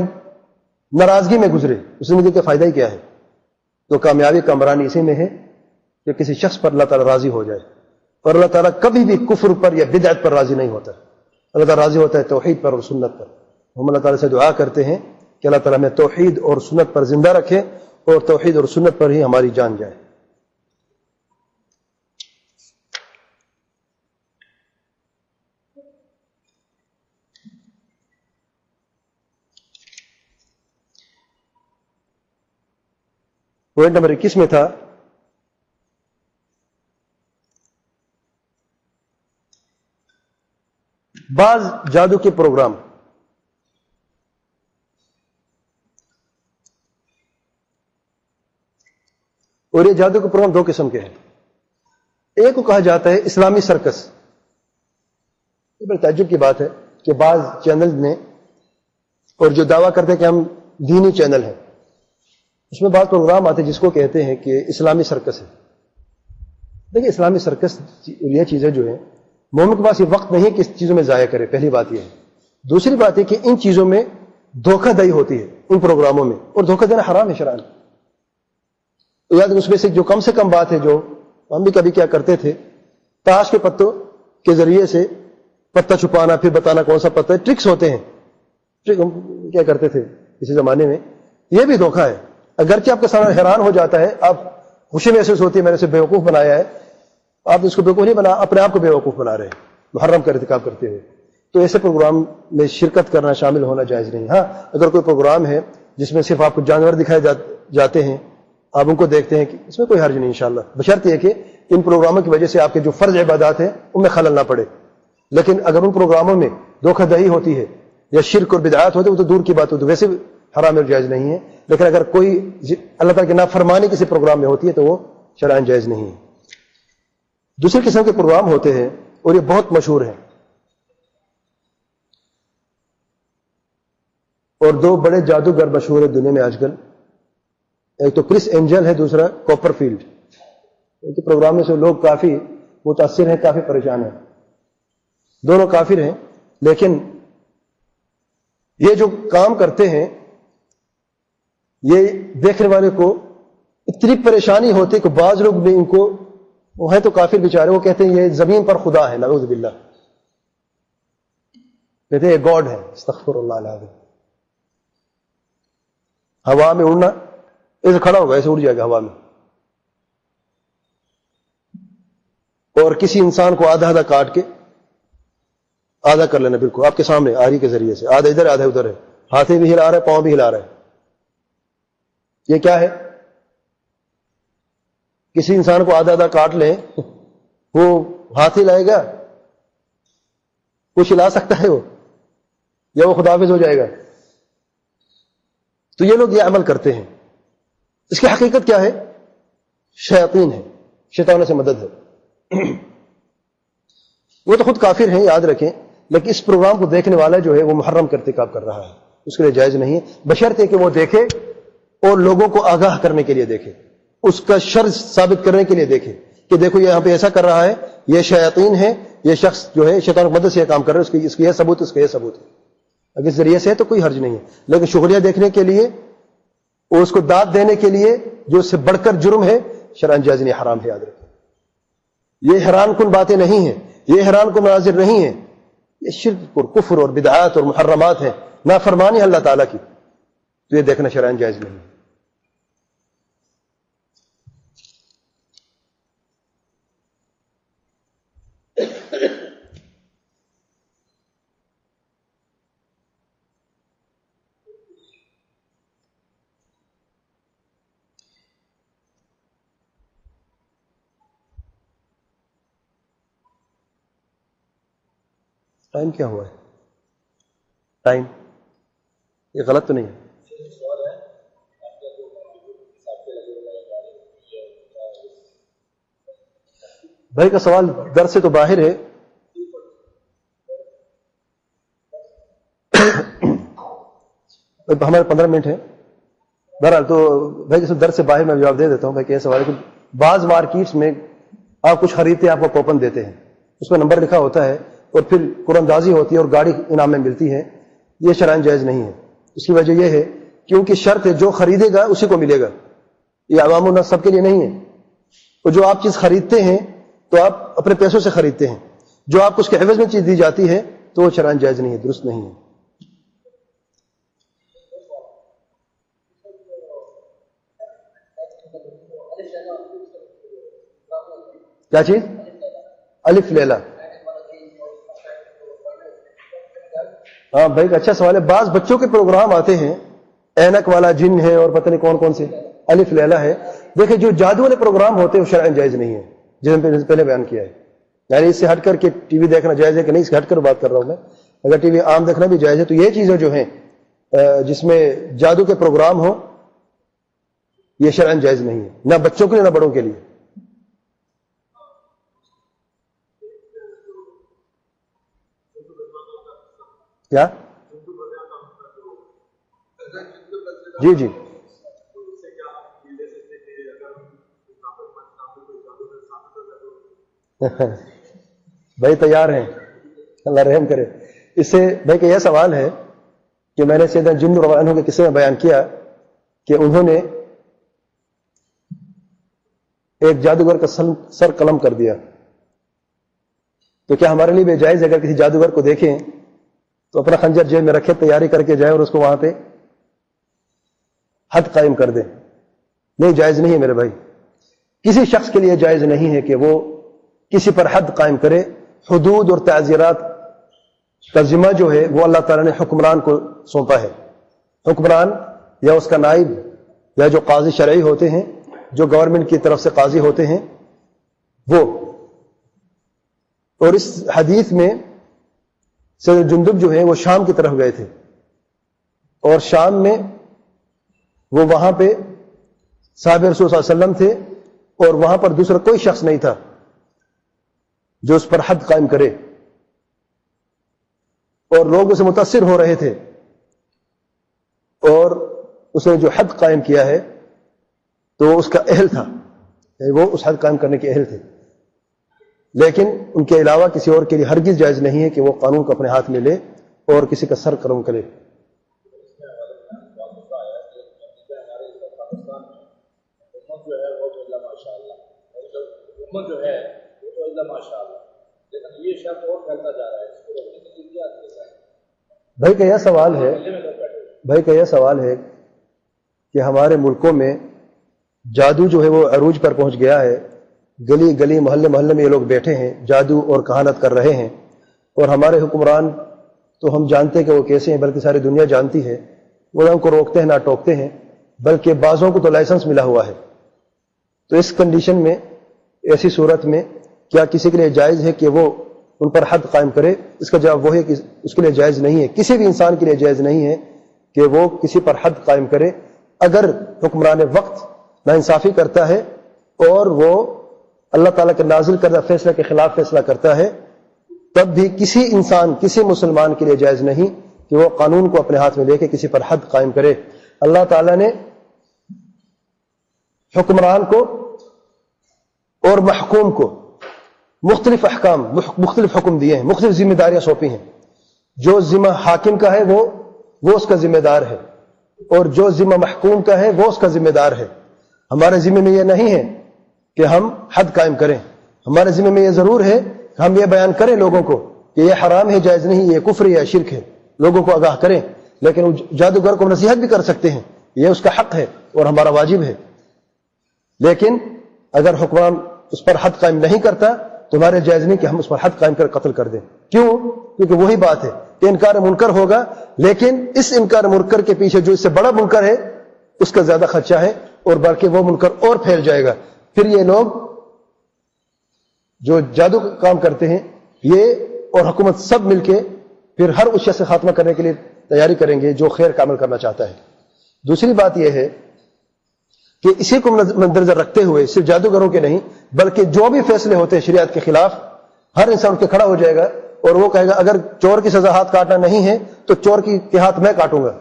ناراضگی میں گزرے، اس زندگی کا فائدہ ہی کیا ہے؟ تو کامیابی کا عمران اسی میں ہے کہ کسی شخص پر اللہ تعالیٰ راضی ہو جائے. اور اللہ تعالیٰ کبھی بھی کفر پر یا بدعت پر راضی نہیں ہوتا. اللہ تعالیٰ راضی ہوتا ہے توحید پر اور سنت پر. ہم اللہ تعالیٰ سے دعا کرتے ہیں کہ اللہ تعالیٰ ہمیں توحید اور سنت پر زندہ رکھے اور توحید اور سنت پر ہی ہماری جان جائے. پوائنٹ نمبر 21 میں تھا بعض جادو کے پروگرام. اور یہ جادو کے پروگرام 2 قسم کے ہیں. ایک کو کہا جاتا ہے اسلامی سرکس. یہ بڑی تعجب کی بات ہے کہ بعض چینل نے اور جو دعویٰ کرتے ہیں کہ ہم دینی چینل ہیں، اس میں بعض پروگرام آتے ہیں جس کو کہتے ہیں کہ اسلامی سرکس ہے. دیکھیں اسلامی سرکس یہ چیزیں جو ہیں مومن کے پاس یہ وقت نہیں ہے کہ اس چیزوں میں ضائع کرے، پہلی بات یہ ہے. دوسری بات یہ کہ ان چیزوں میں دھوکہ دہی ہوتی ہے ان پروگراموں میں، اور دھوکہ دینا حرام ہے شرعاً. یاد اس میں سے جو کم بات ہے جو ہم بھی کبھی کیا کرتے تھے، تاش کے پتوں کے ذریعے سے پتہ چھپانا، پھر بتانا کون سا پتہ ہے. ٹرکس ہوتے ہیں، ہم کیا کرتے تھے کسی زمانے میں. یہ بھی دھوکہ ہے. اگرچہ آپ کے سامنے حیران ہو جاتا ہے، آپ خوشی محسوس ہوتی ہے میں نے اسے بیوقوف بنایا ہے، آپ اس کو بیوقوف نہیں بنا، اپنے آپ کو بیوقوف بنا رہے ہیں محرم کا ارتکاب کرتے ہوئے. تو ایسے پروگرام میں شرکت کرنا، شامل ہونا جائز نہیں. ہاں اگر کوئی پروگرام ہے جس میں صرف آپ کو جانور دکھائے جاتے ہیں، آپ ان کو دیکھتے ہیں، کہ اس میں کوئی حرج نہیں انشاءاللہ، بشرط یہ کہ ان پروگراموں کی وجہ سے آپ کے جو فرض عبادات ہیں ان میں خلل نہ پڑے. لیکن اگر ان پروگراموں میں دھوکہ دہی ہوتی ہے یا شرک اور بدعات ہوتے ہیں وہ تو دور کی بات ہوتی ہے، ویسے حرام اور جائز نہیں ہے. لیکن اگر کوئی اللہ تعالیٰ کی نافرمانی کسی پروگرام میں ہوتی ہے تو وہ شرعاً جائز نہیں ہے. دوسری قسم کے پروگرام ہوتے ہیں اور یہ بہت مشہور ہیں، اور دو بڑے جادوگر مشہور ہیں دنیا میں آج کل. ایک تو کرس اینجل ہے، دوسرا کوپر فیلڈ. ان کے پروگرام میں سے لوگ کافی متاثر ہیں، کافی پریشان ہیں. دونوں کافر ہیں، لیکن یہ جو کام کرتے ہیں یہ دیکھنے والے کو اتنی پریشانی ہوتی کہ بعض لوگ بھی ان کو، وہ ہیں تو کافر بیچارے، وہ کہتے ہیں یہ زمین پر خدا ہے، نعوذ باللہ. کہتے ہیں یہ گاڈ ہے، استغفر اللہ العظیم. ہوا میں اڑنا، ایسے کھڑا ہوگا ایسے اڑ جائے گا ہوا میں. اور کسی انسان کو آدھا آدھا کاٹ کے آدھا کر لینا، بالکل آپ کے سامنے آری کے ذریعے سے، آدھا ادھر آدھا ادھر ہے، ہاتھیں بھی ہلا رہا ہے، پاؤں بھی ہلا رہا ہے. یہ کیا ہے؟ کسی انسان کو آدھا آدھا کاٹ لیں، وہ ہاتھ ہی لائے گا؟ کچھ ہلا سکتا ہے وہ؟ یا وہ خداحافظ ہو جائے گا؟ تو یہ لوگ یہ عمل کرتے ہیں. اس کی حقیقت کیا ہے؟ شیاطین ہے، شیطانوں سے مدد ہے. وہ تو خود کافر ہیں، یاد رکھیں. لیکن اس پروگرام کو دیکھنے والا جو ہے وہ محرم کا ارتکاب کر رہا ہے، اس کے لیے جائز نہیں ہے، بشرطے کہ وہ دیکھے اور لوگوں کو آگاہ کرنے کے لیے دیکھے، اس کا شر ثابت کرنے کے لیے دیکھے کہ دیکھو یہ یہاں پہ ایسا کر رہا ہے، یہ شیاطین ہے، یہ شخص جو ہے شیطان کی مدد سے یہ کام کر رہا ہے، اس کی یہ ثبوت، اس کا یہ ثبوت ہے. اگر اس ذریعے سے ہے تو کوئی حرج نہیں ہے. لیکن شغلیہ دیکھنے کے لیے اور اس کو داد دینے کے لیے جو اس سے بڑھ کر جرم ہے، شرعاً جائز نہیں، حرام ہے. یاد رکھیں یہ حیران کن باتیں نہیں ہیں، یہ حیران کن مناظر نہیں ہیں، یہ شرک اور کفر اور بدعات اور محرمات ہیں، نافرمانی اللہ تعالیٰ کی. تو یہ دیکھنا شرعاً جائز نہیں ہے. ٹائم کیا ہوا ہے؟ ٹائم یہ غلط تو نہیں ہے؟ بھائی کا سوال در سے تو باہر ہے. ہمارے 15 منٹ ہیں. بہرحال تو بھائی کے در سے باہر میں جواب دے دیتا ہوں. بھائی کہ سوال ہے کہ بعض مارکیٹس میں آپ کچھ خریدتے ہیں، آپ کو کوپن دیتے ہیں، اس میں نمبر لکھا ہوتا ہے اور پھر قرآن ہوتی ہے اور گاڑی انعام میں ملتی ہے. یہ شرعاً جائز نہیں ہے. اس کی وجہ یہ ہے کیونکہ شرط ہے جو خریدے گا اسی کو ملے گا، یہ عوام الناس سب کے لیے نہیں ہے. اور جو آپ چیز خریدتے ہیں تو آپ اپنے پیسوں سے خریدتے ہیں، جو آپ کو اس کے عوض میں چیز دی جاتی ہے تو وہ شرعاً جائز نہیں ہے، درست نہیں ہے. کیا چیز؟ الف لیلا. ہاں بھائی اچھا سوال ہے. بعض بچوں کے پروگرام آتے ہیں، اینک والا جن ہے اور پتہ نہیں کون کون سے، الف لیلا ہے. دیکھیں جو جادو والے پروگرام ہوتے ہیں وہ شرعاً جائز نہیں ہے، جس نے پہلے بیان کیا ہے. یعنی اس سے ہٹ کر کے ٹی وی دیکھنا جائز ہے کہ نہیں، اس سے ہٹ کر بات کر رہا ہوں میں. اگر ٹی وی عام دیکھنا بھی جائز ہے تو یہ چیزیں جو ہیں جس میں جادو کے پروگرام ہو، یہ شرعاً جائز نہیں ہے، نہ بچوں کے لیے نہ بڑوں کے لیے. کیا؟ جی جی بھائی تیار ہیں، اللہ رحم کرے. اس سے بھائی کا یہ سوال ہے کہ میں نے سیدنا جن رضی اللہ عنہ کے قصے میں بیان کیا کہ انہوں نے ایک جادوگر کا سر قلم کر دیا. تو کیا ہمارے لیے بھی جائز اگر کسی جادوگر کو دیکھیں تو اپنا خنجر جیب میں رکھے، تیاری کر کے جائے اور اس کو وہاں پہ حد قائم کر دیں؟ نہیں، جائز نہیں ہے میرے بھائی. کسی شخص کے لیے جائز نہیں ہے کہ وہ کسی پر حد قائم کرے. حدود اور تعزیرات کا ذمہ جو ہے وہ اللہ تعالیٰ نے حکمران کو سونپا ہے. حکمران یا اس کا نائب یا جو قاضی شرعی ہوتے ہیں، جو گورنمنٹ کی طرف سے قاضی ہوتے ہیں وہ. اور اس حدیث میں سید جندب جو ہے وہ شام کی طرف گئے تھے، اور شام میں وہ وہاں پہ صحابہ رسول صلی اللہ علیہ وسلم تھے، اور وہاں پر دوسرا کوئی شخص نہیں تھا جو اس پر حد قائم کرے، اور لوگ اسے متاثر ہو رہے تھے، اور اس نے جو حد قائم کیا ہے تو اس کا اہل تھا، وہ اس حد قائم کرنے کے اہل تھے. لیکن ان کے علاوہ کسی اور کے لیے ہرگز جائز نہیں ہے کہ وہ قانون کو اپنے ہاتھ میں لے اور کسی کا سر قلم کرے. بھائی کا یہ سوال ہے کہ ہمارے ملکوں میں جادو جو ہے وہ عروج پر پہنچ گیا ہے. گلی گلی محلے محلے میں یہ لوگ بیٹھے ہیں، جادو اور کہانت کر رہے ہیں، اور ہمارے حکمران تو ہم جانتے ہیں کہ وہ کیسے ہیں، بلکہ ساری دنیا جانتی ہے. وہ ان کو روکتے ہیں نہ ٹوکتے ہیں، بلکہ بعضوں کو تو لائسنس ملا ہوا ہے. تو اس کنڈیشن میں، ایسی صورت میں کیا کسی کے لیے جائز ہے کہ وہ ان پر حد قائم کرے؟ اس کا جواب وہ ہے کہ اس کے لیے جائز نہیں ہے. کسی بھی انسان کے لیے جائز نہیں ہے کہ وہ کسی پر حد قائم کرے. اگر حکمران وقت ناانصافی کرتا ہے اور وہ اللہ تعالیٰ کے نازل کردہ فیصلے کے خلاف فیصلہ کرتا ہے، تب بھی کسی انسان، کسی مسلمان کے لیے جائز نہیں کہ وہ قانون کو اپنے ہاتھ میں لے کے کسی پر حد قائم کرے. اللہ تعالیٰ نے حکمران کو اور محکوم کو مختلف احکام، مختلف حکم دیے ہیں، مختلف ذمہ داریاں سونپی ہیں. جو ذمہ حاکم کا ہے وہ اس کا ذمہ دار ہے، اور جو ذمہ محکوم کا ہے وہ اس کا ذمہ دار ہے. ہمارے ذمہ میں یہ نہیں ہے کہ ہم حد قائم کریں. ہمارے ذمہ میں یہ ضرور ہے کہ ہم یہ بیان کریں لوگوں کو کہ یہ حرام ہے، جائز نہیں، یہ کفر یا شرک ہے، لوگوں کو آگاہ کریں. لیکن جادوگر کو نصیحت بھی کر سکتے ہیں، یہ اس کا حق ہے اور ہمارا واجب ہے. لیکن اگر حکمران اس پر حد قائم نہیں کرتا تو ہمارے جائز نہیں کہ ہم اس پر حد قائم کر قتل کر دیں. کیوں؟ کیونکہ وہی بات ہے کہ انکار منکر ہوگا، لیکن اس انکار منکر کے پیچھے جو اس سے بڑا منکر ہے اس کا زیادہ خدشہ ہے، اور بلکہ وہ منکر اور پھیل جائے گا. پھر یہ لوگ جو جادو کا کام کرتے ہیں، یہ اور حکومت سب مل کے پھر ہر اس شخص سے خاتمہ کرنے کے لیے تیاری کریں گے جو خیر کا عمل کرنا چاہتا ہے. دوسری بات یہ ہے کہ اسی کو مندرجہ رکھتے ہوئے صرف جادوگروں کے نہیں بلکہ جو بھی فیصلے ہوتے ہیں شریعت کے خلاف، ہر انسان اٹھ کے کھڑا ہو جائے گا اور وہ کہے گا اگر چور کی سزا ہاتھ کاٹنا نہیں ہے تو چور کے ہاتھ میں کاٹوں گا،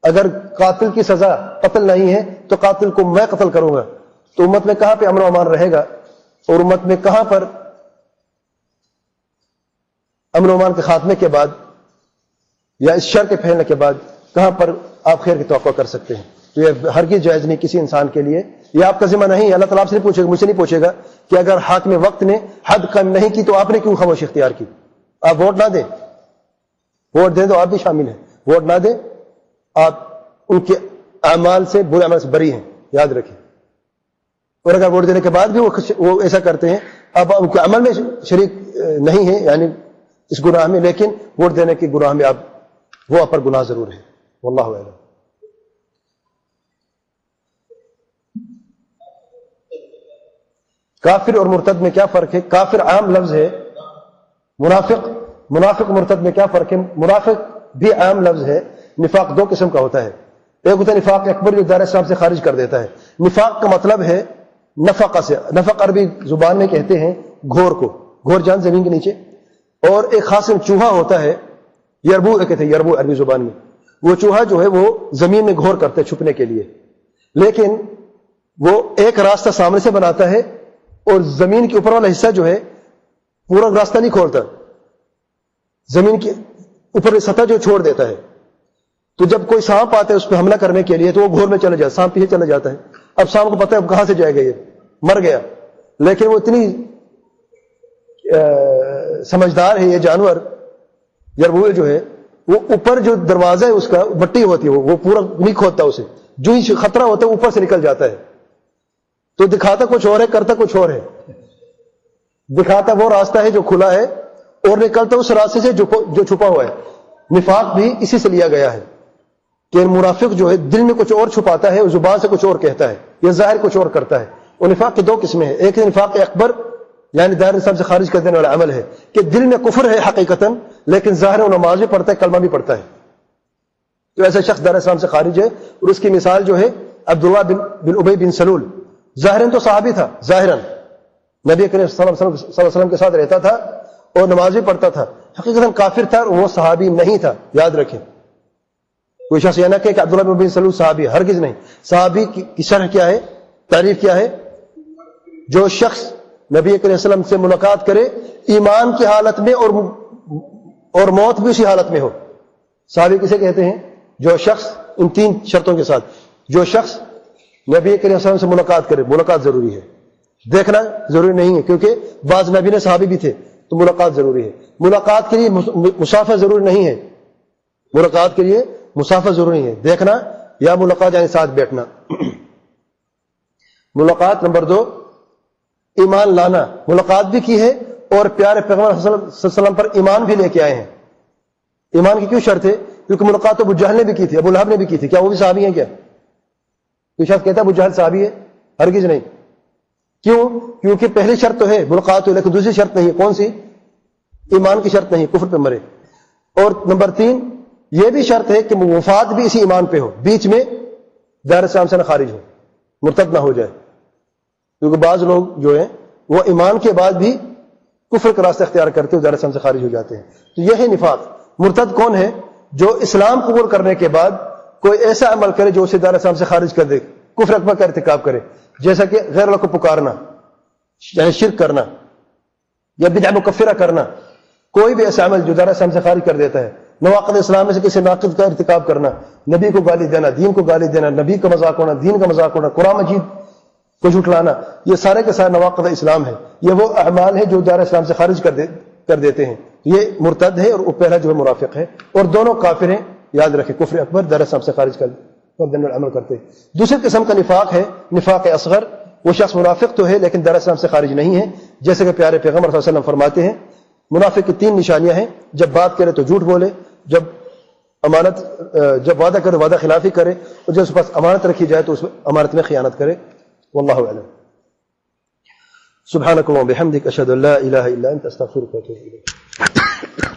اگر قاتل کی سزا قتل نہیں ہے تو قاتل کو میں قتل کروں گا. تو امت میں کہاں پہ امن و امان رہے گا، اور امت میں کہاں پر امن و امان کے خاتمے کے بعد یا اس شر کے پھیلنے کے بعد کہاں پر آپ خیر کی توقع کر سکتے ہیں؟ تو یہ ہرگز جائز نہیں کسی انسان کے لیے. یہ آپ کا ذمہ نہیں ہے. اللہ تعالیٰ آپ سے نہیں پوچھے گا، مجھ سے نہیں پوچھے گا کہ اگر حاکم وقت نے حد قائم نہیں کی تو آپ نے کیوں خاموشی اختیار کی. آپ ووٹ نہ دیں، ووٹ دیں تو آپ بھی شامل ہیں، ووٹ نہ دیں آپ ان کے اعمال سے، برے اعمال سے بری ہیں، یاد رکھیں. اور اگر ووٹ دینے کے بعد بھی وہ ایسا کرتے ہیں، اب ان کے عمل میں شریک نہیں ہے، یعنی اس گناہ میں، لیکن ووٹ دینے کے گناہ میں وہ آپ پر گناہ ضرور ہے. واللہ اعلم. کافر اور مرتد میں کیا فرق ہے؟ کافر عام لفظ ہے. منافق مرتد میں کیا فرق ہے؟ منافق بھی عام لفظ ہے. نفاق دو قسم کا ہوتا ہے. ایک ہوتا ہے نفاق اکبر جو دائرہ اسلام سے خارج کر دیتا ہے. نفاق کا مطلب ہے نفقہ سے، نفق عربی زبان میں کہتے ہیں گھور کو، گھور جان زمین کے نیچے. اور ایک خاص چوہا ہوتا ہے یربو کہتے ہیں، یربو عربی زبان میں. وہ چوہا جو ہے وہ زمین میں گھور کرتا ہے چھپنے کے لیے، لیکن وہ ایک راستہ سامنے سے بناتا ہے اور زمین کے اوپر والا حصہ جو ہے پورا راستہ نہیں کھولتا، زمین کے اوپر سطح جو چھوڑ دیتا ہے. تو جب کوئی سانپ آتا ہے اس پہ حملہ کرنے کے لیے تو وہ گھور میں چلا جاتا ہے، سانپ پیچھے چلا جاتا ہے. اب سانپ کو پتہ ہے اب کہاں سے جائے گا، یہ مر گیا، لیکن وہ اتنی سمجھدار ہے یہ جانور یربوع جو ہے، وہ اوپر جو دروازہ ہے اس کا مٹی ہوتی ہے، وہ پورا نہیں کھودتا اسے، جو ہی خطرہ ہوتا ہے اوپر سے نکل جاتا ہے. تو دکھاتا کچھ اور ہے، کرتا کچھ اور ہے. دکھاتا وہ راستہ ہے جو کھلا ہے اور نکلتا اس راستے سے جو چھپا ہوا ہے. نفاق بھی اسی سے لیا گیا ہے کہ منافق جو ہے دل میں کچھ اور چھپاتا ہے اور زبان سے کچھ اور کہتا ہے، یہ ظاہر کچھ اور کرتا ہے. اور نفاق کی دو قسمیں ہیں، ایک نفاق اکبر یعنی دائرہ اسلام سے خارج کر دینے والا عمل ہے کہ دل میں کفر ہے حقیقتاً، لیکن ظاہر و نماز بھی پڑھتا ہے، کلمہ بھی پڑھتا ہے. تو ایسا شخص دائرہ اسلام سے خارج ہے. اور اس کی مثال جو ہے عبداللہ بن ابی بن سلول، ظاہراً تو صحابی تھا، ظاہراً نبی کریم صلی اللہ علیہ وسلم کے ساتھ رہتا تھا اور نماز بھی پڑھتا تھا، حقیقتاً کافر تھا اور وہ صحابی نہیں تھا. یاد رکھیں، کوئی شخص یہ نہ کہ عبداللہ بن ابی بن سلول صحابی، ہرگز نہیں. صحابی کی شرح کیا ہے، تعریف کیا ہے؟ جو شخص نبی کریم صلی اللہ علیہ وسلم سے ملاقات کرے ایمان کی حالت میں اور موت بھی اسی حالت میں ہو. صحابی کسے کہتے ہیں؟ جو شخص ان تین شرطوں کے ساتھ، جو شخص نبی کریم صلی اللہ علیہ وسلم سے ملاقات کرے. ملاقات ضروری ہے، دیکھنا ضروری نہیں ہے، کیونکہ بعض نبی نے صحابی بھی تھے، تو ملاقات ضروری ہے. ملاقات کے لیے مسافہ ضروری نہیں ہے، ملاقات کے لیے مسافہ ضروری ہے، دیکھنا یا ملاقات یعنی ساتھ بیٹھنا. ملاقات نمبر 2 ایمان لانا. ملاقات بھی کی ہے اور پیارے پیغمبر صلی اللہ علیہ وسلم پر ایمان بھی لے کے آئے ہیں. ایمان کی کیوں شرط ہے؟ کیونکہ ملاقات ابو جہل نے بھی کی تھی، ابو لہب نے بھی کی تھی. کیا وہ بھی صحابی ہیں؟ کیا کوئی شخص کہتا ہے ابو جہل صحابی ہے؟ ہرگز نہیں. کیوں؟ کیونکہ پہلی شرط تو ہے ملاقات ہو، لیکن دوسری شرط نہیں ہے. کون سی؟ ایمان کی شرط نہیں، کفر پہ مرے. اور نمبر 3 یہ بھی شرط ہے کہ وفات بھی اسی ایمان پہ ہو، بیچ میں دائرہ اسلام سے نہ خارج ہو، مرتد نہ ہو جائے. کیونکہ بعض لوگ جو ہیں وہ ایمان کے بعد بھی کفر کا راستہ اختیار کرتے ہوئے دائرہ اسلام سے خارج ہو جاتے ہیں. تو یہ ہے نفاق. مرتد کون ہے؟ جو اسلام قبول کرنے کے بعد کوئی ایسا عمل کرے جو اسے دائرہ اسلام سے خارج کر دے، کفر اکبر کا ارتکاب کرے، جیسا کہ غیر اللہ کو پکارنا یعنی شرک کرنا یا بدعہ مکفرہ کرنا. کوئی بھی ایسا عمل جو دائرہ اسلام سے خارج کر دیتا ہے. نواقض اسلام میں سے کسی ناقض کا ارتکاب کرنا، نبی کو گالی دینا، دین کو گالی دینا، نبی کا مذاق ہونا، دین کا مذاق ہونا، قرآن مجید کو جھٹلانا، یہ سارے کے سارے نواقض اسلام ہے. یہ وہ اعمال ہیں جو دائرہ اسلام سے خارج کر دیتے ہیں. یہ مرتد ہے اور پہلا جو ہے مرافق ہے، اور دونوں کافر ہیں. یاد رکھیں، کفر اکبر دائرہ اسلام سے خارج کر دینے والا عمل کرتے ہیں. دوسری قسم کا نفاق ہے نفاق اصغر. وہ شخص منافق تو ہے لیکن دائرہ اسلام سے خارج نہیں ہے. جیسے کہ پیارے پیغمبر صلی اللہ علیہ وسلم فرماتے ہیں منافق کی 3 نشانیاں ہیں: جب بات کرے تو جھوٹ بولے، جب وعدہ کرے وعدہ خلافی کرے، اور جب اس کے پاس امانت رکھی جائے تو اس امانت میں خیانت کرے. واللہ اعلم. سبحانک اللہم وبحمدک اشہد ان لا الہ الا انت استغفرک واتوب الیک.